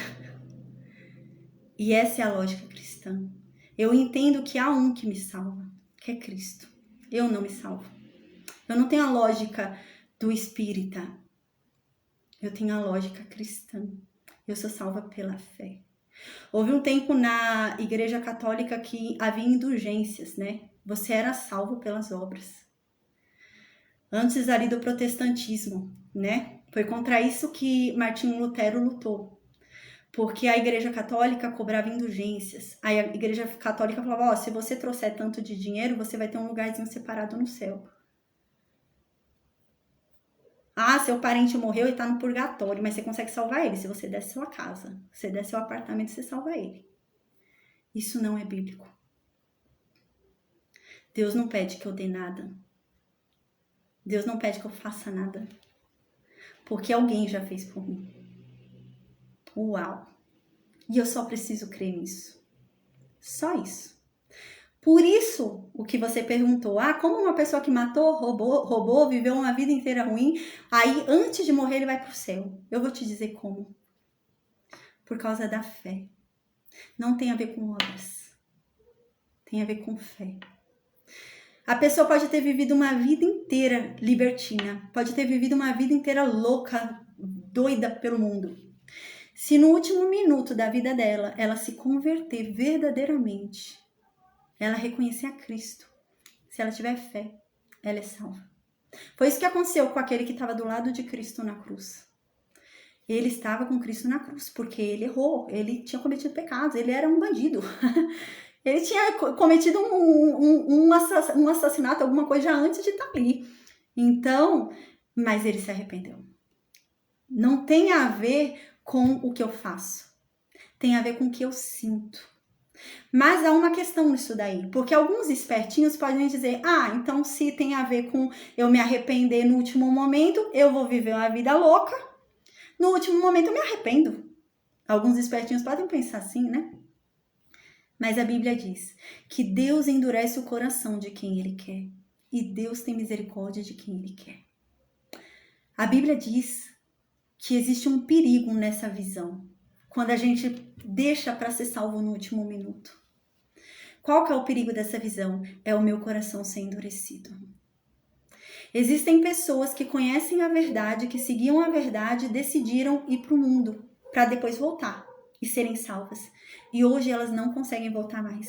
Speaker 1: E essa é a lógica cristã. Eu entendo que há um que me salva, que é Cristo. Eu não me salvo. Eu não tenho a lógica do espírita. Eu tenho a lógica cristã. Eu sou salva pela fé. Houve um tempo na Igreja Católica que havia indulgências, né? Você era salvo pelas obras. Antes ali do protestantismo, né? Foi contra isso que Martinho Lutero lutou. Porque a Igreja Católica cobrava indulgências. Aí a Igreja Católica falava, se você trouxer tanto de dinheiro, você vai ter um lugarzinho separado no céu. Seu parente morreu e tá no purgatório, mas você consegue salvar ele se você der sua casa. Se você der seu apartamento, você salva ele. Isso não é bíblico. Deus não pede que eu dê nada. Deus não pede que eu faça nada. Porque alguém já fez por mim. Uau! E eu só preciso crer nisso. Só isso. Por isso, o que você perguntou, como uma pessoa que matou, roubou, viveu uma vida inteira ruim, aí antes de morrer ele vai para o céu. Eu vou te dizer como. Por causa da fé. Não tem a ver com obras. Tem a ver com fé. A pessoa pode ter vivido uma vida inteira libertina, pode ter vivido uma vida inteira louca, doida pelo mundo. Se no último minuto da vida dela, ela se converter verdadeiramente, ela reconhecer a Cristo, se ela tiver fé, ela é salva. Foi isso que aconteceu com aquele que estava do lado de Cristo na cruz. Ele estava com Cristo na cruz, porque ele errou, ele tinha cometido pecados, ele era um bandido. Ele tinha cometido um assassinato, alguma coisa antes de estar ali. Então, mas ele se arrependeu. Não tem a ver com o que eu faço. Tem a ver com o que eu sinto. Mas há uma questão nisso daí. Porque alguns espertinhos podem dizer, então se tem a ver com eu me arrepender no último momento, eu vou viver uma vida louca. No último momento eu me arrependo. Alguns espertinhos podem pensar assim, né? Mas a Bíblia diz que Deus endurece o coração de quem Ele quer. E Deus tem misericórdia de quem Ele quer. A Bíblia diz que existe um perigo nessa visão. Quando a gente deixa para ser salvo no último minuto. Qual que é o perigo dessa visão? É o meu coração ser endurecido. Existem pessoas que conhecem a verdade, que seguiam a verdade e decidiram ir para o mundo para depois voltar e serem salvas. E hoje elas não conseguem voltar mais.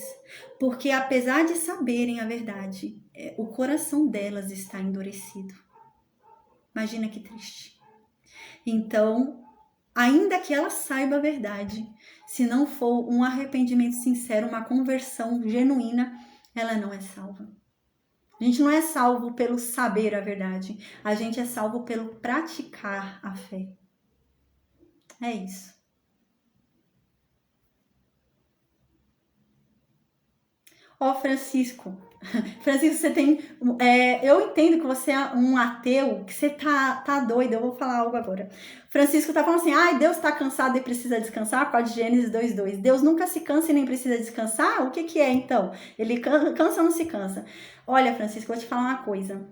Speaker 1: Porque apesar de saberem a verdade, o coração delas está endurecido. Imagina que triste. Então, ainda que ela saiba a verdade, se não for um arrependimento sincero, uma conversão genuína, ela não é salva. A gente não é salvo pelo saber a verdade, a gente é salvo pelo praticar a fé. É isso. Francisco, você tem... eu entendo que você é um ateu, que você tá doido, eu vou falar algo agora. Francisco tá falando assim, Deus tá cansado e precisa descansar, 4 de Gênesis 2:2. Deus nunca se cansa e nem precisa descansar? O que é então? Ele cansa ou não se cansa? Olha, Francisco, eu vou te falar uma coisa.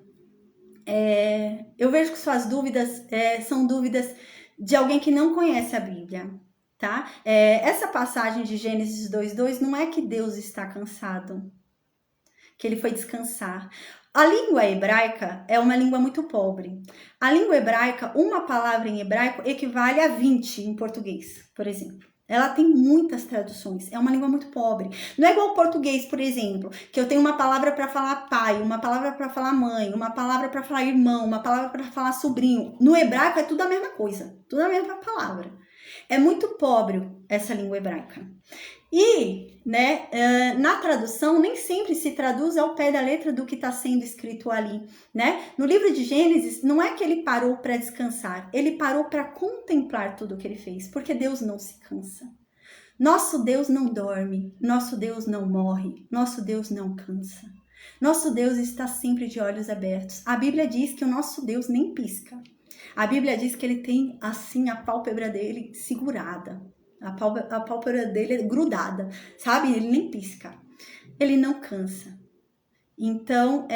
Speaker 1: Eu vejo que suas dúvidas são dúvidas de alguém que não conhece a Bíblia. Tá? Essa passagem de Gênesis 2:2 não é que Deus está cansado, que ele foi descansar. A língua hebraica é uma língua muito pobre. A língua hebraica, uma palavra em hebraico equivale a 20 em português, por exemplo. Ela tem muitas traduções, é uma língua muito pobre. Não é igual ao português, por exemplo, que eu tenho uma palavra para falar pai, uma palavra para falar mãe, uma palavra para falar irmão, uma palavra para falar sobrinho. No hebraico é tudo a mesma coisa, tudo a mesma palavra. É muito pobre essa língua hebraica. E, na tradução, nem sempre se traduz ao pé da letra do que está sendo escrito ali, né? No livro de Gênesis, não é que ele parou para descansar, ele parou para contemplar tudo o que ele fez, porque Deus não se cansa. Nosso Deus não dorme, nosso Deus não morre, nosso Deus não cansa. Nosso Deus está sempre de olhos abertos. A Bíblia diz que o nosso Deus nem pisca. A Bíblia diz que ele tem, assim, a pálpebra dele segurada. A pálpebra dele é grudada, sabe? Ele nem pisca. Ele não cansa. Então,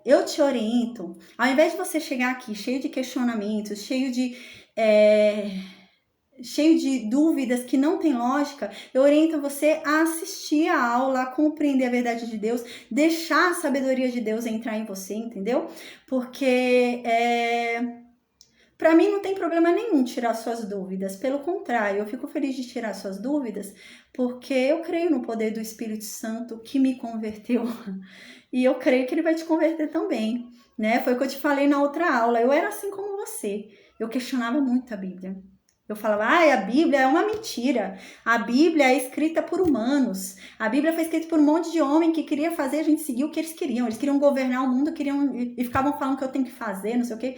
Speaker 1: eu te oriento, ao invés de você chegar aqui cheio de questionamentos, cheio de dúvidas que não tem lógica, eu oriento você a assistir a aula, a compreender a verdade de Deus, deixar a sabedoria de Deus entrar em você, entendeu? Porque para mim não tem problema nenhum tirar suas dúvidas, pelo contrário, eu fico feliz de tirar suas dúvidas, porque eu creio no poder do Espírito Santo que me converteu, e eu creio que ele vai te converter também, né? Foi o que eu te falei na outra aula, eu era assim como você, eu questionava muito a Bíblia. Eu falava, a Bíblia é uma mentira. A Bíblia é escrita por humanos. A Bíblia foi escrita por um monte de homem que queria fazer a gente seguir o que eles queriam. Eles queriam governar o mundo, e ficavam falando que eu tenho que fazer, não sei o quê.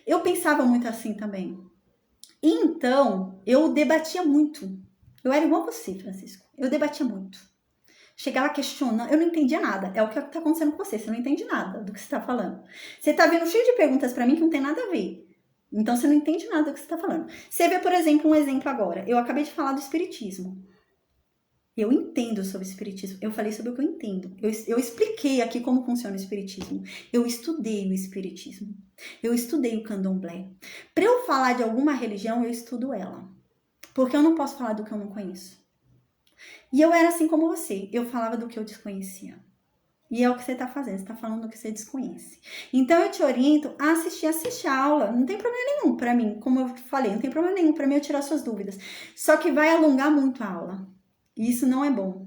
Speaker 1: Eu pensava muito assim também. E então, eu debatia muito. Eu era igual você, Francisco. Eu debatia muito. Chegava questionando, eu não entendia nada. É o que está acontecendo com você. Você não entende nada do que você está falando. Você está vendo cheio de perguntas para mim que não tem nada a ver. Então, você não entende nada do que você está falando. Você vê, por exemplo, um exemplo agora. Eu acabei de falar do espiritismo. Eu entendo sobre o espiritismo. Eu falei sobre o que eu entendo. Eu expliquei aqui como funciona o espiritismo. Eu estudei o espiritismo. Eu estudei o candomblé. Para eu falar de alguma religião, eu estudo ela. Porque eu não posso falar do que eu não conheço. E eu era assim como você. Eu falava do que eu desconhecia. E é o que você está fazendo, você está falando do que você desconhece. Então, eu te oriento a assistir a aula. Não tem problema nenhum para mim, como eu falei, não tem problema nenhum para mim eu tirar suas dúvidas. Só que vai alongar muito a aula. E isso não é bom.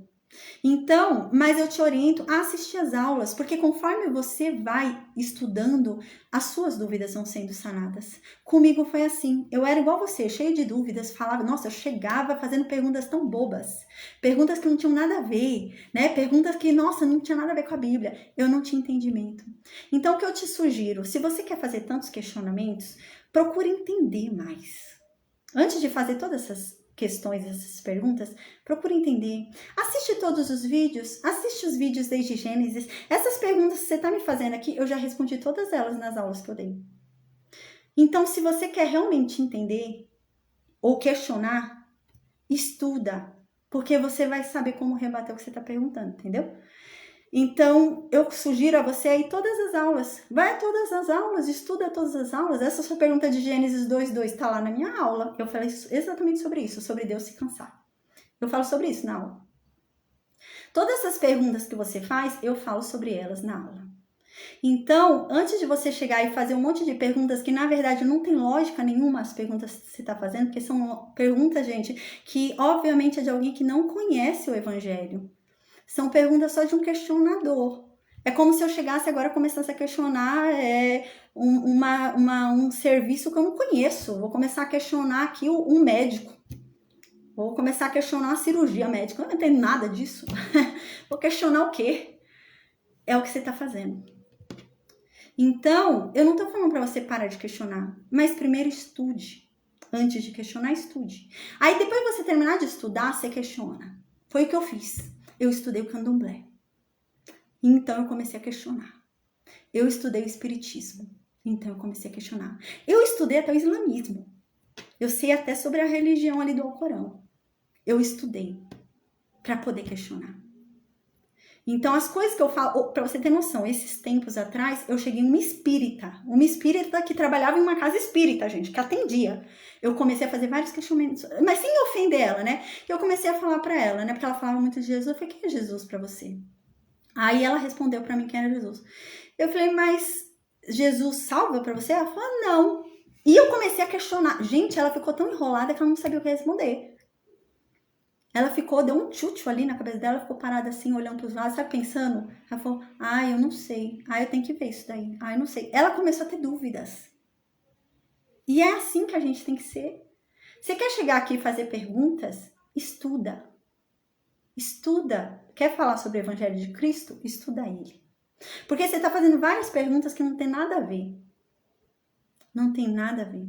Speaker 1: Então, mas eu te oriento a assistir as aulas, porque conforme você vai estudando, as suas dúvidas vão sendo sanadas. Comigo foi assim, eu era igual você, cheia de dúvidas, falava, nossa, eu chegava fazendo perguntas tão bobas, perguntas que não tinham nada a ver, né? Perguntas que, nossa, não tinha nada a ver com a Bíblia, eu não tinha entendimento. Então, o que eu te sugiro, se você quer fazer tantos questionamentos, procure entender mais. Antes de fazer todas essas questões, essas perguntas, procure entender. Assiste todos os vídeos, assiste os vídeos desde Gênesis. Essas perguntas que você está me fazendo aqui, eu já respondi todas elas nas aulas que eu dei. Então, se você quer realmente entender ou questionar, estuda, porque você vai saber como rebater o que você está perguntando, entendeu? Então, eu sugiro a você aí todas as aulas. Vai a todas as aulas, estuda todas as aulas. Essa sua pergunta de Gênesis 2:2 está lá na minha aula. Eu falei exatamente sobre isso, sobre Deus se cansar. Eu falo sobre isso na aula. Todas essas perguntas que você faz, eu falo sobre elas na aula. Então, antes de você chegar e fazer um monte de perguntas que, na verdade, não tem lógica nenhuma as perguntas que você está fazendo, porque são perguntas, gente, que obviamente é de alguém que não conhece o Evangelho. São perguntas só de um questionador. É como se eu chegasse agora e começasse a questionar um serviço que eu não conheço. Vou começar a questionar aqui um médico. Vou começar a questionar uma cirurgia médica. Eu não entendo nada disso. Vou questionar o quê? É o que você está fazendo. Então, eu não estou falando para você parar de questionar. Mas primeiro estude. Antes de questionar, estude. Aí depois que você terminar de estudar, você questiona. Foi o que eu fiz. Eu estudei o candomblé. Então, eu comecei a questionar. Eu estudei o espiritismo. Então, eu comecei a questionar. Eu estudei até o islamismo. Eu sei até sobre a religião ali do Alcorão. Eu estudei para poder questionar. Então, as coisas que eu falo, para você ter noção, esses tempos atrás, eu cheguei uma espírita que trabalhava em uma casa espírita, gente, que atendia. Eu comecei a fazer vários questionamentos, mas sem ofender ela, né? Eu comecei a falar para ela, né? Porque ela falava muito de Jesus. Eu falei, quem é Jesus para você? Aí ela respondeu para mim quem era Jesus. Eu falei, mas Jesus salva para você? Ela falou, não. E eu comecei a questionar. Gente, ela ficou tão enrolada que ela não sabia o que responder. Ela ficou, deu um tchutchu ali na cabeça dela, ficou parada assim, olhando para os lados, sabe, pensando. Ela falou, eu não sei. Eu tenho que ver isso daí. Eu não sei. Ela começou a ter dúvidas. E é assim que a gente tem que ser. Você quer chegar aqui e fazer perguntas? Estuda. Estuda. Quer falar sobre o Evangelho de Cristo? Estuda ele. Porque você está fazendo várias perguntas que não tem nada a ver. Não tem nada a ver.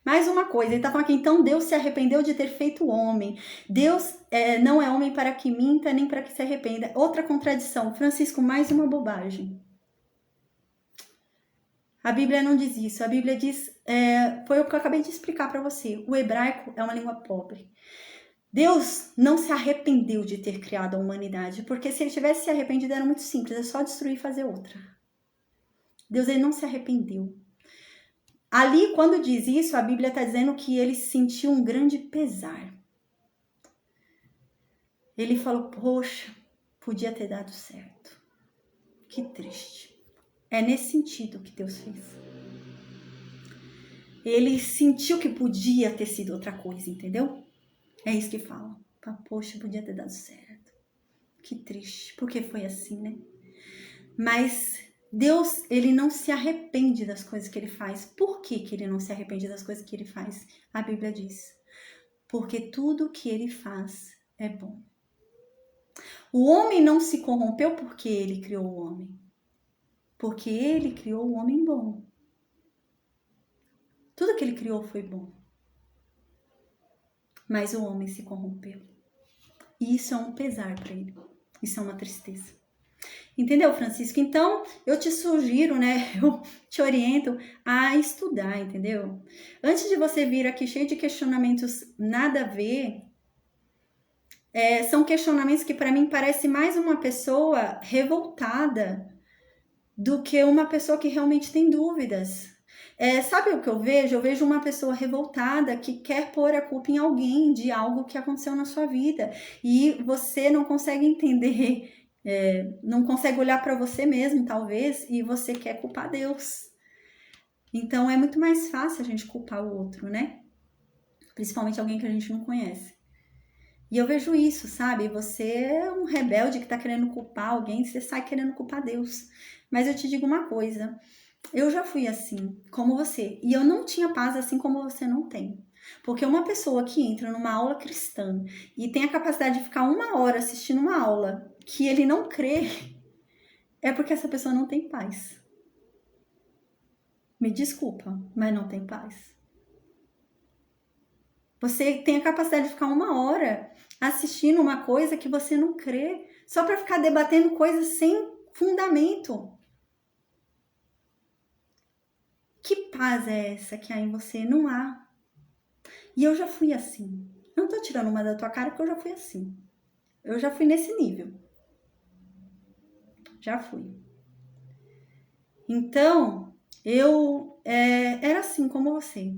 Speaker 1: Mais uma coisa, ele está falando aqui, então Deus se arrependeu de ter feito o homem. Deus não é homem para que minta, nem para que se arrependa. Outra contradição. Francisco, mais uma bobagem. A Bíblia não diz isso. A Bíblia diz, foi o que eu acabei de explicar para você. O hebraico é uma língua pobre. Deus não se arrependeu de ter criado a humanidade, porque se ele tivesse se arrependido era muito simples, é só destruir e fazer outra. Deus, ele não se arrependeu. Ali, quando diz isso, a Bíblia está dizendo que ele sentiu um grande pesar. Ele falou, poxa, podia ter dado certo. Que triste. É nesse sentido que Deus fez. Ele sentiu que podia ter sido outra coisa, entendeu? É isso que fala. Poxa, podia ter dado certo. Que triste, porque foi assim, né? Mas Deus, ele não se arrepende das coisas que ele faz. Por que ele não se arrepende das coisas que ele faz? A Bíblia diz, porque tudo que ele faz é bom. O homem não se corrompeu porque ele criou o homem. Porque ele criou o homem bom. Tudo que ele criou foi bom. Mas o homem se corrompeu. E isso é um pesar para ele. Isso é uma tristeza. Entendeu, Francisco? Então, eu te sugiro, né? Eu te oriento a estudar, entendeu? Antes de você vir aqui cheio de questionamentos nada a ver, são questionamentos que para mim parece mais uma pessoa revoltada do que uma pessoa que realmente tem dúvidas. Sabe o que eu vejo? Eu vejo uma pessoa revoltada que quer pôr a culpa em alguém de algo que aconteceu na sua vida. E você não consegue entender, não consegue olhar para você mesmo, talvez, e você quer culpar Deus. Então, é muito mais fácil a gente culpar o outro, né? Principalmente alguém que a gente não conhece. E eu vejo isso, sabe? Você é um rebelde que tá querendo culpar alguém, você sai querendo culpar Deus. Mas eu te digo uma coisa, eu já fui assim, como você. E eu não tinha paz assim como você não tem. Porque uma pessoa que entra numa aula cristã e tem a capacidade de ficar 1 hora assistindo uma aula que ele não crê, é porque essa pessoa não tem paz. Me desculpa, mas não tem paz. Você tem a capacidade de ficar 1 hora assistindo uma coisa que você não crê, só para ficar debatendo coisas sem fundamento. Que paz é essa que há em você? Não há. E eu já fui assim. Não tô tirando uma da tua cara porque eu já fui assim. Eu já fui nesse nível. Já fui. Então, eu era assim como você.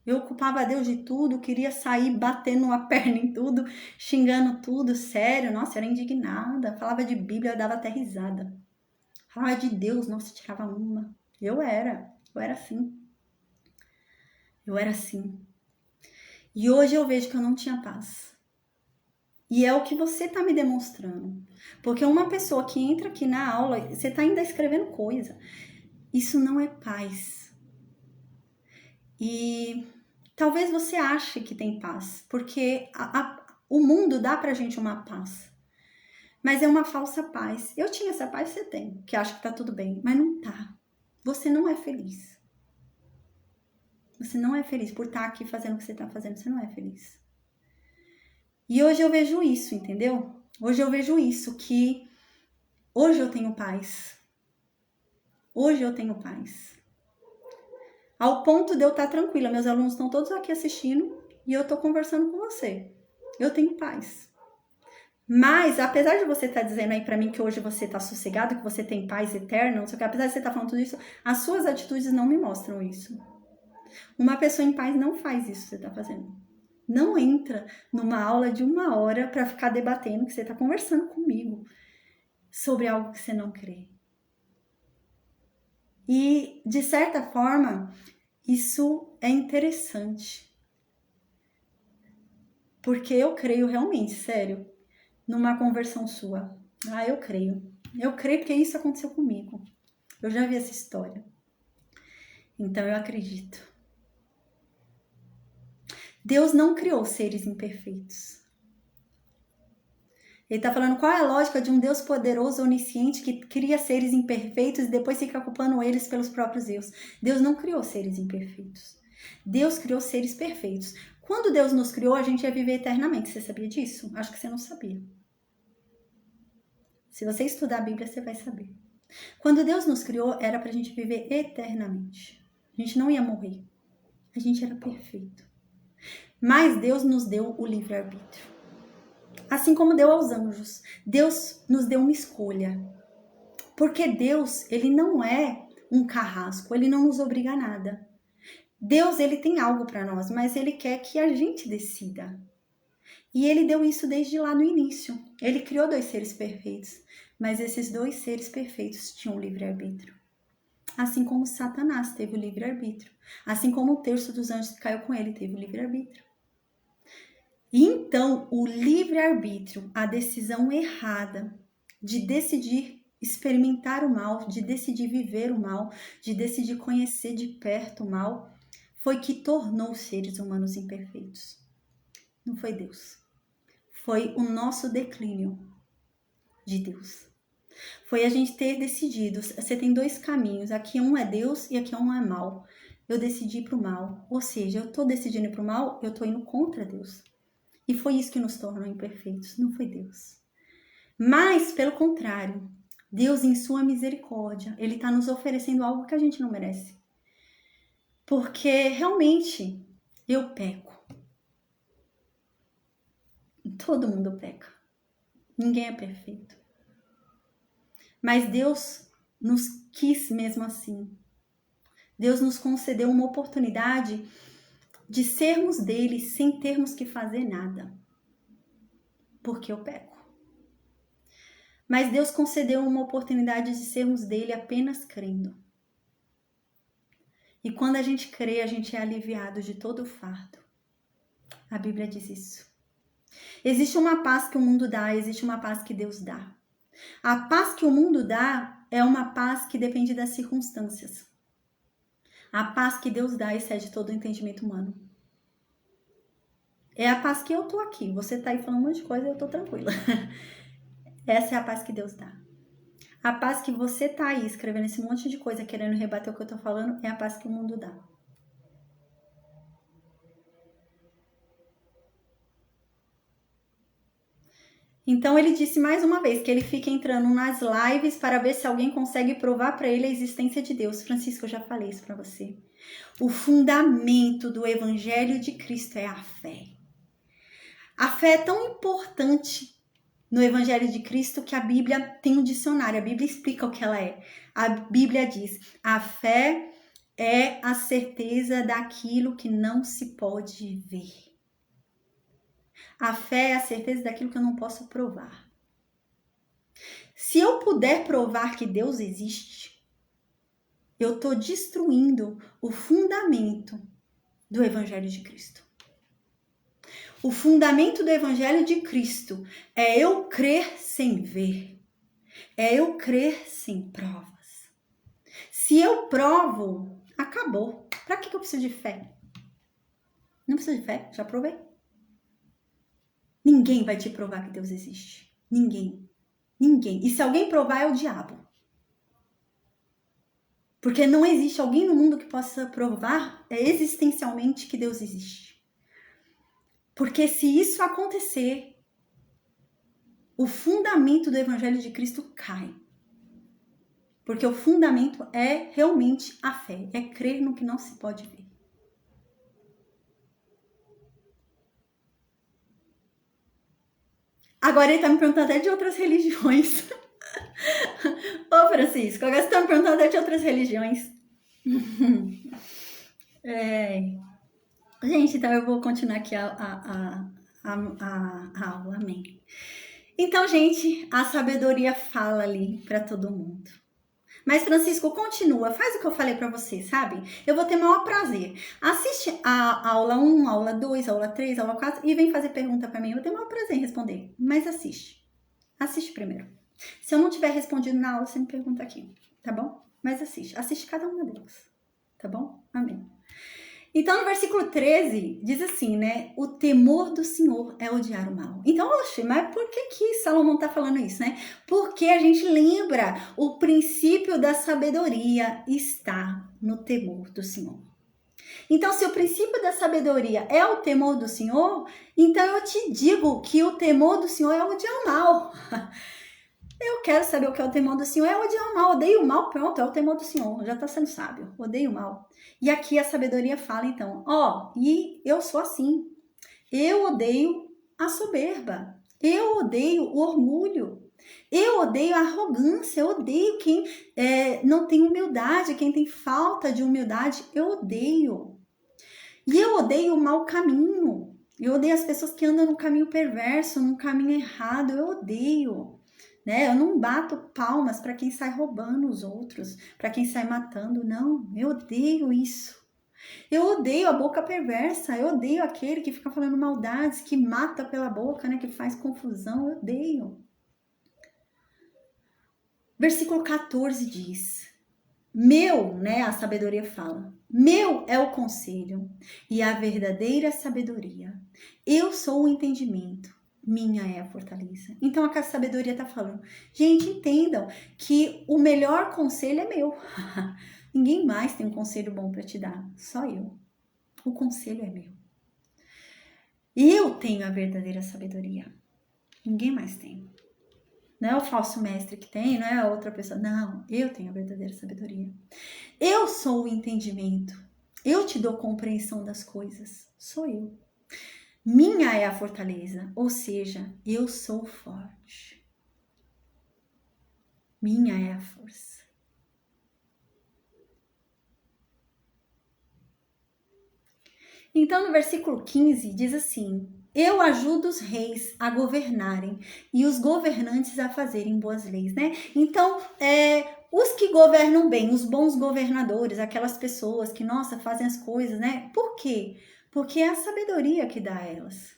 Speaker 1: Eu culpava Deus de tudo, queria sair batendo a perna em tudo, xingando tudo, sério. Nossa, eu era indignada. Falava de Bíblia, eu dava até risada. Falava de Deus, nossa, tirava uma. Eu era assim. Eu era assim. E hoje eu vejo que eu não tinha paz. E é o que você tá me demonstrando. Porque uma pessoa que entra aqui na aula, você tá ainda escrevendo coisa. Isso não é paz. E talvez você ache que tem paz, porque o mundo dá pra gente uma paz. Mas é uma falsa paz. Eu tinha essa paz, você tem, que acha que tá tudo bem, mas não tá. Você não é feliz. Você não é feliz por estar aqui fazendo o que você tá fazendo, você não é feliz. E hoje eu vejo isso, entendeu? Hoje eu vejo isso, que hoje eu tenho paz. Hoje eu tenho paz. Ao ponto de eu estar tranquila. Meus alunos estão todos aqui assistindo e eu tô conversando com você. Eu tenho paz. Mas, apesar de você estar dizendo aí pra mim que hoje você tá sossegado, que você tem paz eterna, não sei o que, apesar de você estar falando tudo isso, as suas atitudes não me mostram isso. Uma pessoa em paz não faz isso que você tá fazendo. Não entra numa aula de 1 hora para ficar debatendo, que você está conversando comigo sobre algo que você não crê. E, de certa forma, isso é interessante. Porque eu creio realmente, sério, numa conversão sua. Eu creio. Eu creio porque isso aconteceu comigo. Eu já vi essa história. Então, eu acredito. Deus não criou seres imperfeitos. Ele está falando qual é a lógica de um Deus poderoso, onisciente, que cria seres imperfeitos e depois fica culpando eles pelos próprios erros. Deus não criou seres imperfeitos. Deus criou seres perfeitos. Quando Deus nos criou, a gente ia viver eternamente. Você sabia disso? Acho que você não sabia. Se você estudar a Bíblia, você vai saber. Quando Deus nos criou, era pra gente viver eternamente. A gente não ia morrer. A gente era perfeito. Mas Deus nos deu o livre-arbítrio. Assim como deu aos anjos. Deus nos deu uma escolha. Porque Deus, ele não é um carrasco. Ele não nos obriga a nada. Deus, ele tem algo para nós, mas ele quer que a gente decida. E ele deu isso desde lá no início. Ele criou 2 seres perfeitos, mas esses 2 seres perfeitos tinham livre-arbítrio. Assim como Satanás teve o livre-arbítrio. Assim como o terço dos anjos que caiu com ele teve o livre-arbítrio. E então, o livre-arbítrio, a decisão errada de decidir experimentar o mal, de decidir viver o mal, de decidir conhecer de perto o mal, foi que tornou os seres humanos imperfeitos. Não foi Deus. Foi o nosso declínio de Deus. Foi a gente ter decidido, você tem 2 caminhos, aqui um é Deus e aqui um é mal. Eu decidi ir para o mal, ou seja, eu estou decidindo ir para o mal, eu estou indo contra Deus. E foi isso que nos tornou imperfeitos, não foi Deus. Mas, pelo contrário, Deus em sua misericórdia, ele está nos oferecendo algo que a gente não merece. Porque realmente eu peco. Todo mundo peca. Ninguém é perfeito. Mas Deus nos quis mesmo assim. Deus nos concedeu uma oportunidade de sermos dele sem termos que fazer nada. Porque eu peco. Mas Deus concedeu uma oportunidade de sermos dele apenas crendo. E quando a gente crê, a gente é aliviado de todo o fardo. A Bíblia diz isso. Existe uma paz que o mundo dá, existe uma paz que Deus dá. A paz que o mundo dá é uma paz que depende das circunstâncias. A paz que Deus dá excede todo o entendimento humano. É a paz que eu tô aqui. Você tá aí falando um monte de coisa e eu tô tranquila. Essa é a paz que Deus dá. A paz que você tá aí escrevendo esse monte de coisa querendo rebater o que eu tô falando é a paz que o mundo dá. Então ele disse mais uma vez que ele fica entrando nas lives para ver se alguém consegue provar para ele a existência de Deus. Francisco, eu já falei isso para você. O fundamento do Evangelho de Cristo é a fé. A fé é tão importante no Evangelho de Cristo que a Bíblia tem um dicionário. A Bíblia explica o que ela é. A Bíblia diz: a fé é a certeza daquilo que não se pode ver. A fé é a certeza daquilo que eu não posso provar. Se eu puder provar que Deus existe, eu estou destruindo o fundamento do Evangelho de Cristo. O fundamento do Evangelho de Cristo é eu crer sem ver. É eu crer sem provas. Se eu provo, acabou. Para que eu preciso de fé? Não preciso de fé, já provei. Ninguém vai te provar que Deus existe. Ninguém. Ninguém. E se alguém provar, é o diabo. Porque não existe alguém no mundo que possa provar existencialmente que Deus existe. Porque se isso acontecer, o fundamento do Evangelho de Cristo cai. Porque o fundamento é realmente a fé. É crer no que não se pode ver. Agora ele tá me perguntando até de outras religiões. Ô Francisco, agora você tá me perguntando até de outras religiões. Gente, então eu vou continuar aqui a aula, amém. Então, gente, a sabedoria fala ali para todo mundo. Mas, Francisco, continua, faz o que eu falei para você, sabe? Eu vou ter maior prazer. Assiste a aula 1, aula 2, aula 3, aula 4 e vem fazer pergunta para mim. Eu vou ter maior prazer em responder, mas assiste. Assiste primeiro. Se eu não tiver respondido na aula, você me pergunta aqui, tá bom? Mas assiste. Assiste cada uma delas, tá bom? Amém. Então, no versículo 13, diz assim, né? O temor do Senhor é odiar o mal. Então, oxe, mas por que Salomão tá falando isso, né? Porque a gente lembra, o princípio da sabedoria está no temor do Senhor. Então, se o princípio da sabedoria é o temor do Senhor, então eu te digo que o temor do Senhor é odiar o mal. Eu quero saber o que é o temor do Senhor, é odiar o mal. Odeio o mal, pronto, é o temor do Senhor. Já está sendo sábio, odeio o mal. E aqui a sabedoria fala então, e eu sou assim. Eu odeio a soberba. Eu odeio o orgulho. Eu odeio a arrogância. Eu odeio quem não tem humildade, quem tem falta de humildade. Eu odeio. E eu odeio o mau caminho. Eu odeio as pessoas que andam no caminho perverso, no caminho errado. Eu odeio. Né? Eu não bato palmas para quem sai roubando os outros, para quem sai matando. Não, eu odeio isso. Eu odeio a boca perversa. Eu odeio aquele que fica falando maldades, que mata pela boca, né? Que faz confusão. Eu odeio. Versículo 14 diz: meu, né, a sabedoria fala, meu é o conselho e a verdadeira sabedoria. Eu sou o entendimento, minha é a fortaleza. Então a sabedoria está falando, gente, entendam que o melhor conselho é meu. Ninguém mais tem um conselho bom para te dar, só eu. O conselho é meu. Eu tenho a verdadeira sabedoria. Ninguém mais tem. Não é o falso mestre que tem, não é a outra pessoa. Não, eu tenho a verdadeira sabedoria. Eu sou o entendimento. Eu te dou compreensão das coisas. Sou eu. Minha é a fortaleza, ou seja, eu sou forte. Minha é a força. Então, no versículo 15, diz assim: eu ajudo os reis a governarem e os governantes a fazerem boas leis, né? Então, os que governam bem, os bons governadores, aquelas pessoas que, nossa, fazem as coisas, né? Por quê? Porque é a sabedoria que dá a elas.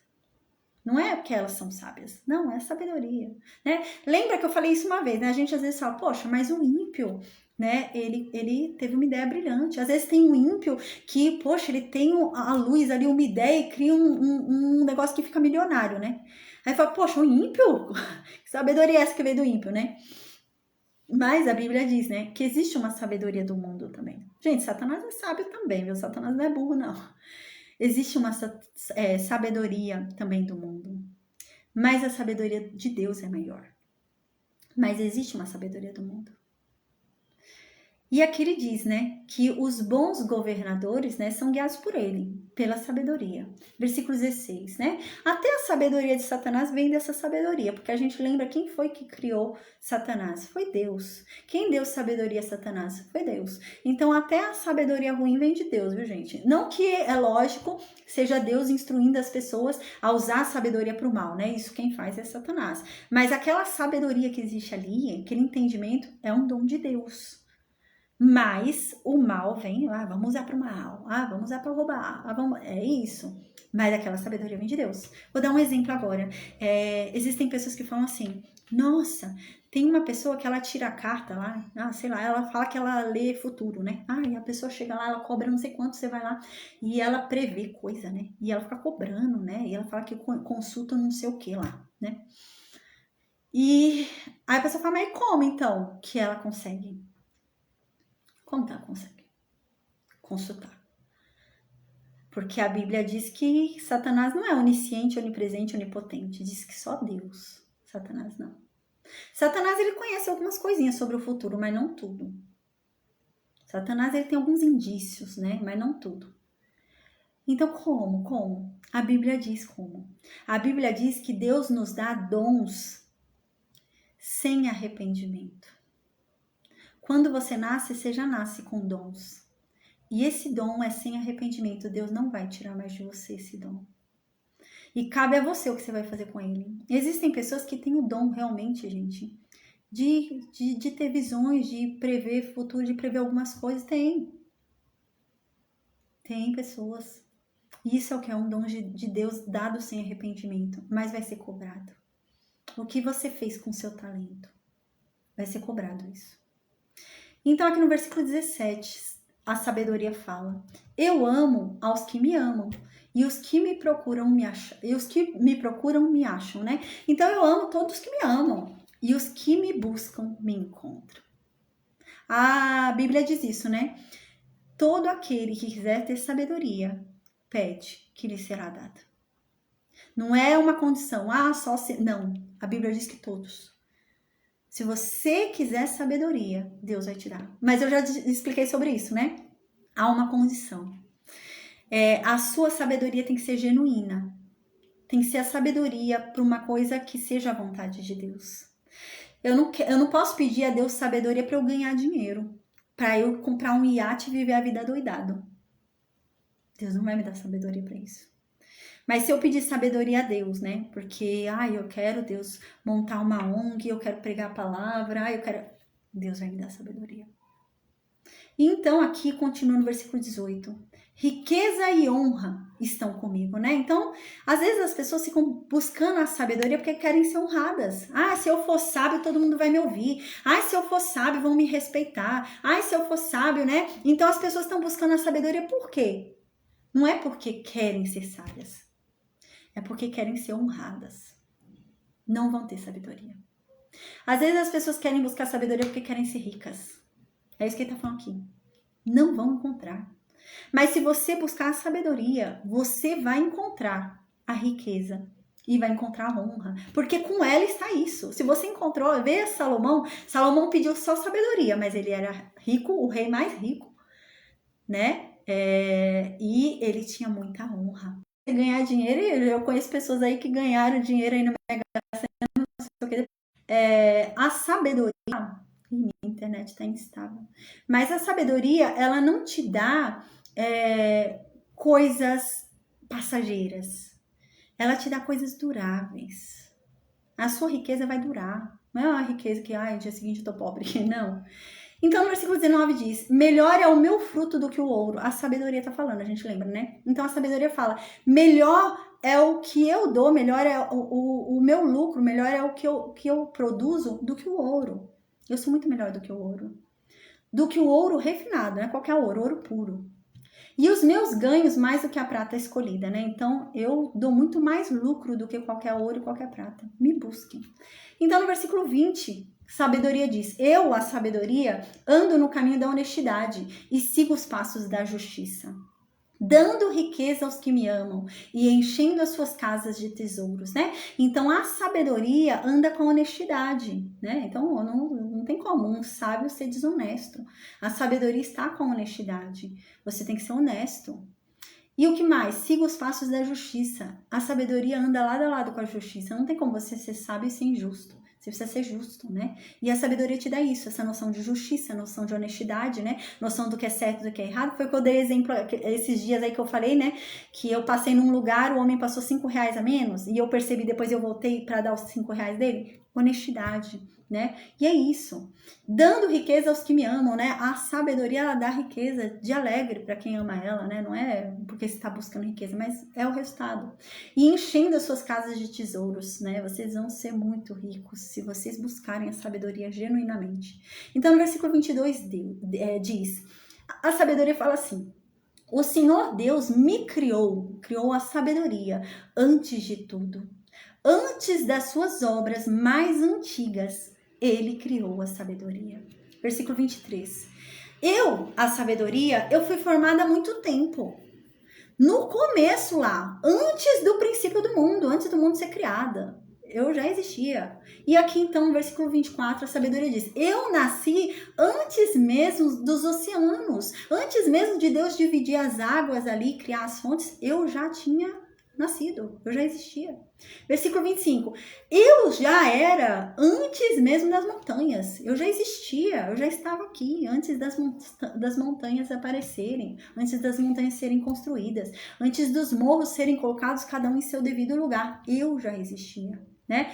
Speaker 1: Não é porque elas são sábias, não, é a sabedoria, né? Lembra que eu falei isso uma vez, né? A gente às vezes fala, poxa, mas o ímpio, né? Ele teve uma ideia brilhante. Às vezes tem um ímpio que, poxa, ele tem a luz ali, uma ideia e cria um negócio que fica milionário, né? Aí fala, poxa, um ímpio? Que sabedoria é essa que veio do ímpio, né? Mas a Bíblia diz, né, que existe uma sabedoria do mundo também. Gente, Satanás é sábio também, viu? Satanás não é burro, não. Existe uma sabedoria também do mundo, mas a sabedoria de Deus é maior. Mas existe uma sabedoria do mundo. E aqui ele diz, né, que os bons governadores, né, são guiados por ele, pela sabedoria. Versículo 16, né? Até a sabedoria de Satanás vem dessa sabedoria, porque a gente lembra quem foi que criou Satanás? Foi Deus. Quem deu sabedoria a Satanás? Foi Deus. Então até a sabedoria ruim vem de Deus, viu, gente? Não que é lógico, seja Deus instruindo as pessoas a usar a sabedoria para o mal, né? Isso quem faz é Satanás. Mas aquela sabedoria que existe ali, aquele entendimento, é um dom de Deus. Mas o mal vem, vamos usar para o mal, vamos usar para roubar, é isso. Mas aquela sabedoria vem de Deus. Vou dar um exemplo agora. Existem pessoas que falam assim, nossa, tem uma pessoa que ela tira a carta lá, sei lá, ela fala que ela lê futuro, né? E a pessoa chega lá, ela cobra não sei quanto, você vai lá e ela prevê coisa, né? E ela fica cobrando, né? E ela fala que consulta não sei o que lá, né? E aí a pessoa fala, mas como então que ela consegue? Como que ela consegue consultar? Porque a Bíblia diz que Satanás não é onisciente, onipresente, onipotente. Diz que só Deus. Satanás não. Satanás, ele conhece algumas coisinhas sobre o futuro, mas não tudo. Satanás, ele tem alguns indícios, né? Mas não tudo. Então, como? A Bíblia diz como. A Bíblia diz que Deus nos dá dons sem arrependimento. Quando você nasce, você já nasce com dons. E esse dom é sem arrependimento. Deus não vai tirar mais de você esse dom. E cabe a você o que você vai fazer com ele. Existem pessoas que têm o dom realmente, gente, de ter visões, de prever futuro, de prever algumas coisas. Tem pessoas. Isso é o que é um dom de Deus dado sem arrependimento. Mas vai ser cobrado. O que você fez com o seu talento? Vai ser cobrado isso. Então aqui no versículo 17... a sabedoria fala, eu amo aos que me amam, e os que me procuram me acham, né? Então eu amo todos que me amam, e os que me buscam me encontram. A Bíblia diz isso, né? todo aquele que quiser ter sabedoria, pede, que lhe será dada. Não é uma condição, só se... Não, a Bíblia diz que todos. Se você quiser sabedoria, Deus vai te dar. Mas eu já expliquei sobre isso, né? Há uma condição. A sua sabedoria tem que ser genuína. Tem que ser a sabedoria para uma coisa que seja a vontade de Deus. Eu não posso pedir a Deus sabedoria para eu ganhar dinheiro. Para eu comprar um iate e viver a vida doidado. Deus não vai me dar sabedoria para isso. Mas se eu pedir sabedoria a Deus, né? Porque, eu quero, Deus, montar uma ONG, eu quero pregar a palavra, eu quero... Deus vai me dar sabedoria. E então, aqui, continua no versículo 18. Riqueza e honra estão comigo, né? Então, às vezes as pessoas ficam buscando a sabedoria porque querem ser honradas. Se eu for sábio, todo mundo vai me ouvir. Se eu for sábio, vão me respeitar. Se eu for sábio, né? Então, as pessoas estão buscando a sabedoria por quê? Não é porque querem ser sábias. É porque querem ser honradas. Não vão ter sabedoria. Às vezes as pessoas querem buscar sabedoria porque querem ser ricas. É isso que ele está falando aqui. Não vão encontrar. Mas se você buscar a sabedoria, você vai encontrar a riqueza. E vai encontrar a honra. Porque com ela está isso. Se você encontrou, vê Salomão. Salomão pediu só sabedoria, mas ele era rico, o rei mais rico. Né? E ele tinha muita honra. Ganhar dinheiro, eu conheço pessoas aí que ganharam dinheiro aí no Mega Sena, não sei o que. A sabedoria, minha internet está instável, mas a sabedoria, ela não te dá coisas passageiras, ela te dá coisas duráveis. A sua riqueza vai durar, não é uma riqueza que, no dia seguinte eu tô pobre, não. Então, no versículo 19 diz, melhor é o meu fruto do que o ouro. A sabedoria tá falando, a gente lembra, né? Então, a sabedoria fala, melhor é o que eu dou, melhor é o meu lucro, melhor é o que eu produzo do que o ouro. Eu sou muito melhor do que o ouro. Do que o ouro refinado, né? Qualquer ouro, ouro puro. E os meus ganhos mais do que a prata escolhida, né? Então, eu dou muito mais lucro do que qualquer ouro e qualquer prata. Me busquem. Então, no versículo 20... sabedoria diz, eu, a sabedoria, ando no caminho da honestidade e sigo os passos da justiça, dando riqueza aos que me amam e enchendo as suas casas de tesouros, né? Então, a sabedoria anda com honestidade, né? Então, não tem como um sábio ser desonesto. A sabedoria está com honestidade. Você tem que ser honesto. E o que mais? Siga os passos da justiça. A sabedoria anda lado a lado com a justiça. Não tem como você ser sábio e ser injusto. Você precisa ser justo, né? E a sabedoria te dá isso, essa noção de justiça, noção de honestidade, né? Noção do que é certo e do que é errado. Foi o que eu dei exemplo esses dias aí que eu falei, né? Que eu passei num lugar, o homem passou R$5 a menos e eu percebi, depois eu voltei para dar os R$5 dele. Honestidade, né? E é isso. Dando riqueza aos que me amam, né? A sabedoria, ela dá riqueza de alegre para quem ama ela, né? Não é porque você está buscando riqueza, mas é o resultado. E enchendo as suas casas de tesouros, né? Vocês vão ser muito ricos se vocês buscarem a sabedoria genuinamente. Então, no versículo 22 diz, a sabedoria fala assim, o Senhor Deus me criou a sabedoria antes de tudo. Antes das suas obras mais antigas, ele criou a sabedoria. Versículo 23. A sabedoria, eu fui formada há muito tempo. No começo lá, antes do princípio do mundo, antes do mundo ser criado, eu já existia. E aqui então, no versículo 24, a sabedoria diz, eu nasci antes mesmo dos oceanos, antes mesmo de Deus dividir as águas ali, criar as fontes, eu já tinha nascido, eu já existia. Versículo 25, eu já era antes mesmo das montanhas, eu já existia, eu já estava aqui, antes das montanhas aparecerem, antes das montanhas serem construídas, antes dos morros serem colocados cada um em seu devido lugar, eu já existia, né?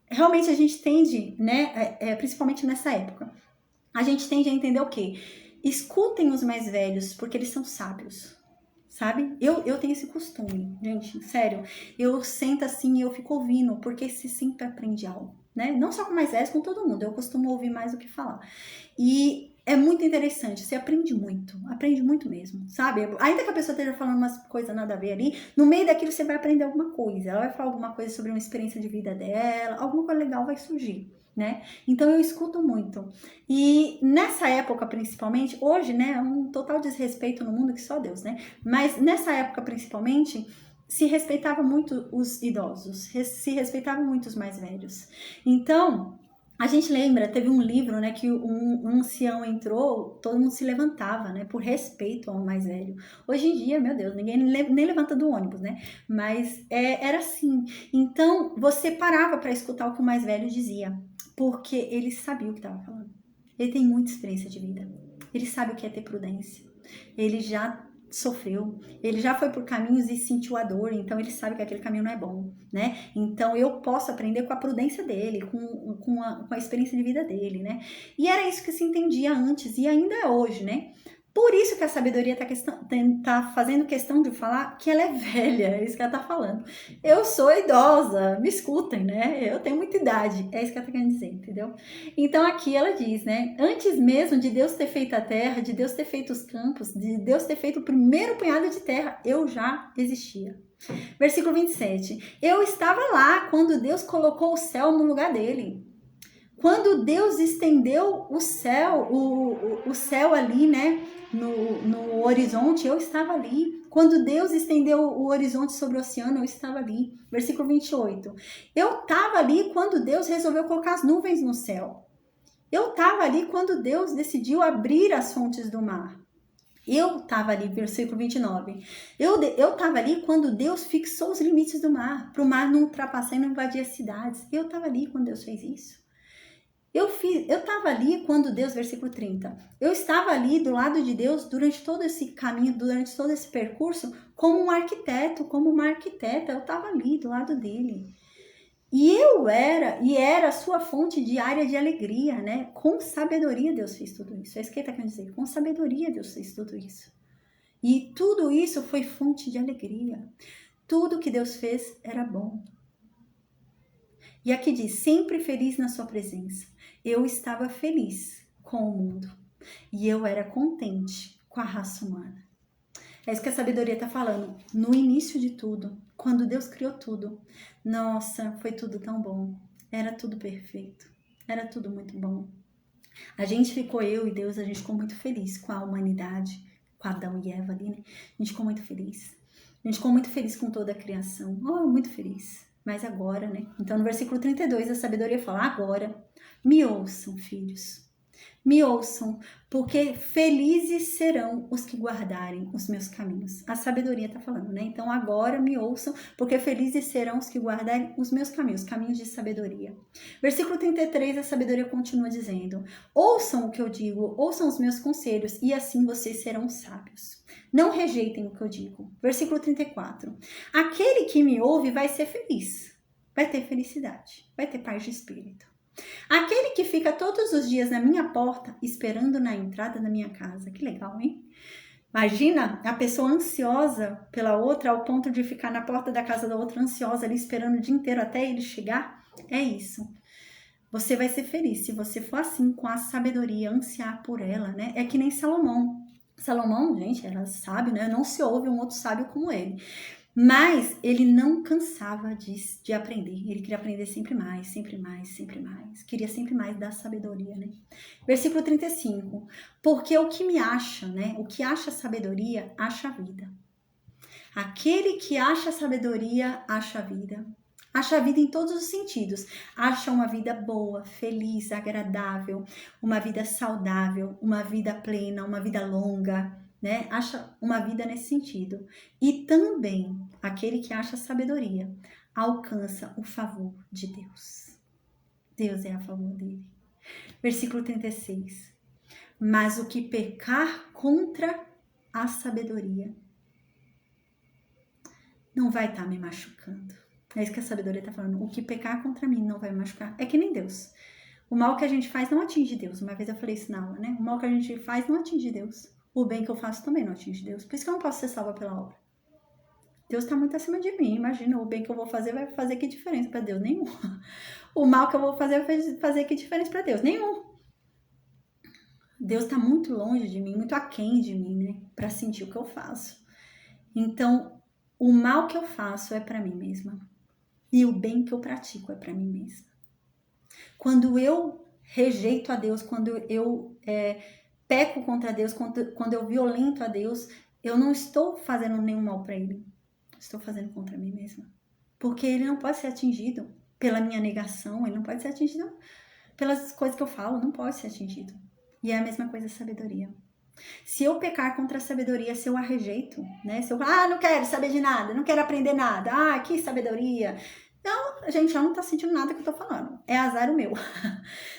Speaker 1: Realmente a gente tende, né, principalmente nessa época, a gente tende a entender o quê? Escutem os mais velhos, porque eles são sábios. Sabe? Eu tenho esse costume, gente, sério. Eu sento assim e eu fico ouvindo, porque você sempre aprende algo, né? Não só com mais velhos, com todo mundo. Eu costumo ouvir mais do que falar. E é muito interessante, você aprende muito mesmo, sabe? Ainda que a pessoa esteja falando umas coisas nada a ver ali, no meio daquilo você vai aprender alguma coisa. Ela vai falar alguma coisa sobre uma experiência de vida dela, alguma coisa legal vai surgir, né? Então eu escuto muito. E nessa época, principalmente, hoje, né, é um total desrespeito no mundo que só Deus, né? Mas nessa época, principalmente, se respeitava muito os idosos, se respeitava muito os mais velhos. Então, a gente lembra, teve um livro, né, que um ancião entrou, todo mundo se levantava, né, por respeito ao mais velho. Hoje em dia, meu Deus, ninguém nem levanta do ônibus, né? Mas era assim. Então, você parava para escutar o que o mais velho dizia, porque ele sabia o que estava falando. Ele tem muita experiência de vida. Ele sabe o que é ter prudência. Ele já sofreu, ele já foi por caminhos e sentiu a dor, então ele sabe que aquele caminho não é bom, né? Então eu posso aprender com a prudência dele, com a experiência de vida dele, né? E era isso que se entendia antes e ainda é hoje, né? Por isso que a sabedoria tá fazendo questão de falar que ela é velha, é isso que ela tá falando. Eu sou idosa, me escutem, né? Eu tenho muita idade, é isso que ela tá querendo dizer, entendeu? Então aqui ela diz, né? Antes mesmo de Deus ter feito a terra, de Deus ter feito os campos, de Deus ter feito o primeiro punhado de terra, eu já existia. Versículo 27. Eu estava lá quando Deus colocou o céu no lugar dele. Quando Deus estendeu o céu, o céu ali, né, no horizonte, eu estava ali. Quando Deus estendeu o horizonte sobre o oceano, eu estava ali. Versículo 28. Eu estava ali quando Deus resolveu colocar as nuvens no céu. Eu estava ali quando Deus decidiu abrir as fontes do mar. Eu estava ali, versículo 29. Eu estava ali quando Deus fixou os limites do mar, para o mar não ultrapassar e não invadir as cidades. Eu estava ali quando Deus fez isso. Eu estava ali quando Deus, versículo 30, eu estava ali do lado de Deus durante todo esse caminho, durante todo esse percurso, como um arquiteto, como uma arquiteta, eu estava ali do lado dele. E era a sua fonte diária de alegria, né? Com sabedoria Deus fez tudo isso. É isso que ele está querendo dizer, com sabedoria Deus fez tudo isso. E tudo isso foi fonte de alegria. Tudo que Deus fez era bom. E aqui diz, sempre feliz na sua presença. Eu estava feliz com o mundo. E eu era contente com a raça humana. É isso que a sabedoria está falando. No início de tudo, quando Deus criou tudo. Nossa, foi tudo tão bom. Era tudo perfeito. Era tudo muito bom. A gente ficou, eu e Deus, a gente ficou muito feliz com a humanidade, com Adão e Eva ali, né? A gente ficou muito feliz. A gente ficou muito feliz com toda a criação. Oh, muito feliz. Mas agora, né? Então, no versículo 32, a sabedoria fala, agora, me ouçam, filhos. Me ouçam, porque felizes serão os que guardarem os meus caminhos. A sabedoria está falando, né? Então agora me ouçam, porque felizes serão os que guardarem os meus caminhos, caminhos de sabedoria. Versículo 33, a sabedoria continua dizendo, ouçam o que eu digo, ouçam os meus conselhos, e assim vocês serão sábios. Não rejeitem o que eu digo. Versículo 34, aquele que me ouve vai ser feliz, vai ter felicidade, vai ter paz de espírito. Aquele que fica todos os dias na minha porta, esperando na entrada da minha casa. Que legal, hein? Imagina a pessoa ansiosa pela outra, ao ponto de ficar na porta da casa da outra ansiosa ali, esperando o dia inteiro até ele chegar. É isso. Você vai ser feliz se você for assim, com a sabedoria, ansiar por ela, né? É que nem Salomão. Salomão, gente, era sábio, né? Não se ouve um outro sábio como ele. Mas ele não cansava de aprender. Ele queria aprender sempre mais, sempre mais, sempre mais. Queria sempre mais da sabedoria, né? Versículo 35. Porque o que me acha, né? O que acha sabedoria, acha a vida. Aquele que acha sabedoria, acha a vida. Acha a vida em todos os sentidos. Acha uma vida boa, feliz, agradável, uma vida saudável, uma vida plena, uma vida longa, né? Acha uma vida nesse sentido. E também, aquele que acha sabedoria, alcança o favor de Deus. Deus é a favor dele. Versículo 36. Mas o que pecar contra a sabedoria não vai estar me machucando. É isso que a sabedoria está falando. O que pecar contra mim não vai me machucar. É que nem Deus. O mal que a gente faz não atinge Deus. Uma vez eu falei isso na aula, né? O mal que a gente faz não atinge Deus. O bem que eu faço também não atinge Deus. Por isso que eu não posso ser salva pela obra. Deus está muito acima de mim. Imagina, o bem que eu vou fazer vai fazer que diferença para Deus? Nenhum. O mal que eu vou fazer vai fazer que diferença para Deus? Nenhum. Deus está muito longe de mim, muito aquém de mim, né? Para sentir o que eu faço. Então, o mal que eu faço é para mim mesma. E o bem que eu pratico é para mim mesma. Quando eu rejeito a Deus, quando eu peco contra Deus, quando eu violento a Deus, eu não estou fazendo nenhum mal para Ele. Estou fazendo contra mim mesma. Porque Ele não pode ser atingido pela minha negação, Ele não pode ser atingido pelas coisas que eu falo, não pode ser atingido. E é a mesma coisa a sabedoria. Se eu pecar contra a sabedoria, se eu a rejeito, né? Se eu não quero saber de nada, não quero aprender nada, que sabedoria. Então, a gente já não tá sentindo nada que eu tô falando. É azar o meu.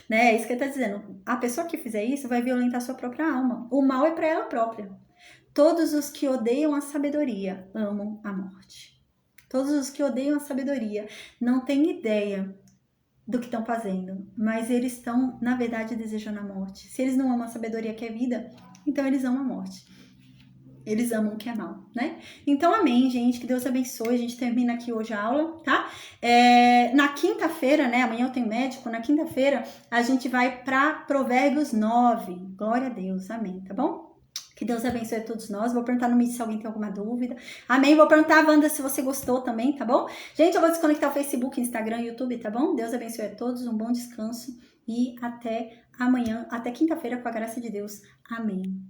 Speaker 1: Né? É isso que ele tá dizendo. A pessoa que fizer isso vai violentar a sua própria alma. O mal é para ela própria. Todos os que odeiam a sabedoria amam a morte. Todos os que odeiam a sabedoria não têm ideia do que estão fazendo, mas eles estão, na verdade, desejando a morte. Se eles não amam a sabedoria que é vida, então eles amam a morte. Eles amam o que é mal, né? Então, amém, gente. Que Deus abençoe. A gente termina aqui hoje a aula, tá? Na quinta-feira, né? Amanhã eu tenho médico. Na quinta-feira, a gente vai para Provérbios 9. Glória a Deus. Amém, tá bom? Que Deus abençoe a todos nós. Vou perguntar no vídeo se alguém tem alguma dúvida. Amém? Vou perguntar, Wanda, se você gostou também, tá bom? Gente, eu vou desconectar o Facebook, Instagram, YouTube, tá bom? Deus abençoe a todos. Um bom descanso. E até amanhã, até quinta-feira, com a graça de Deus. Amém.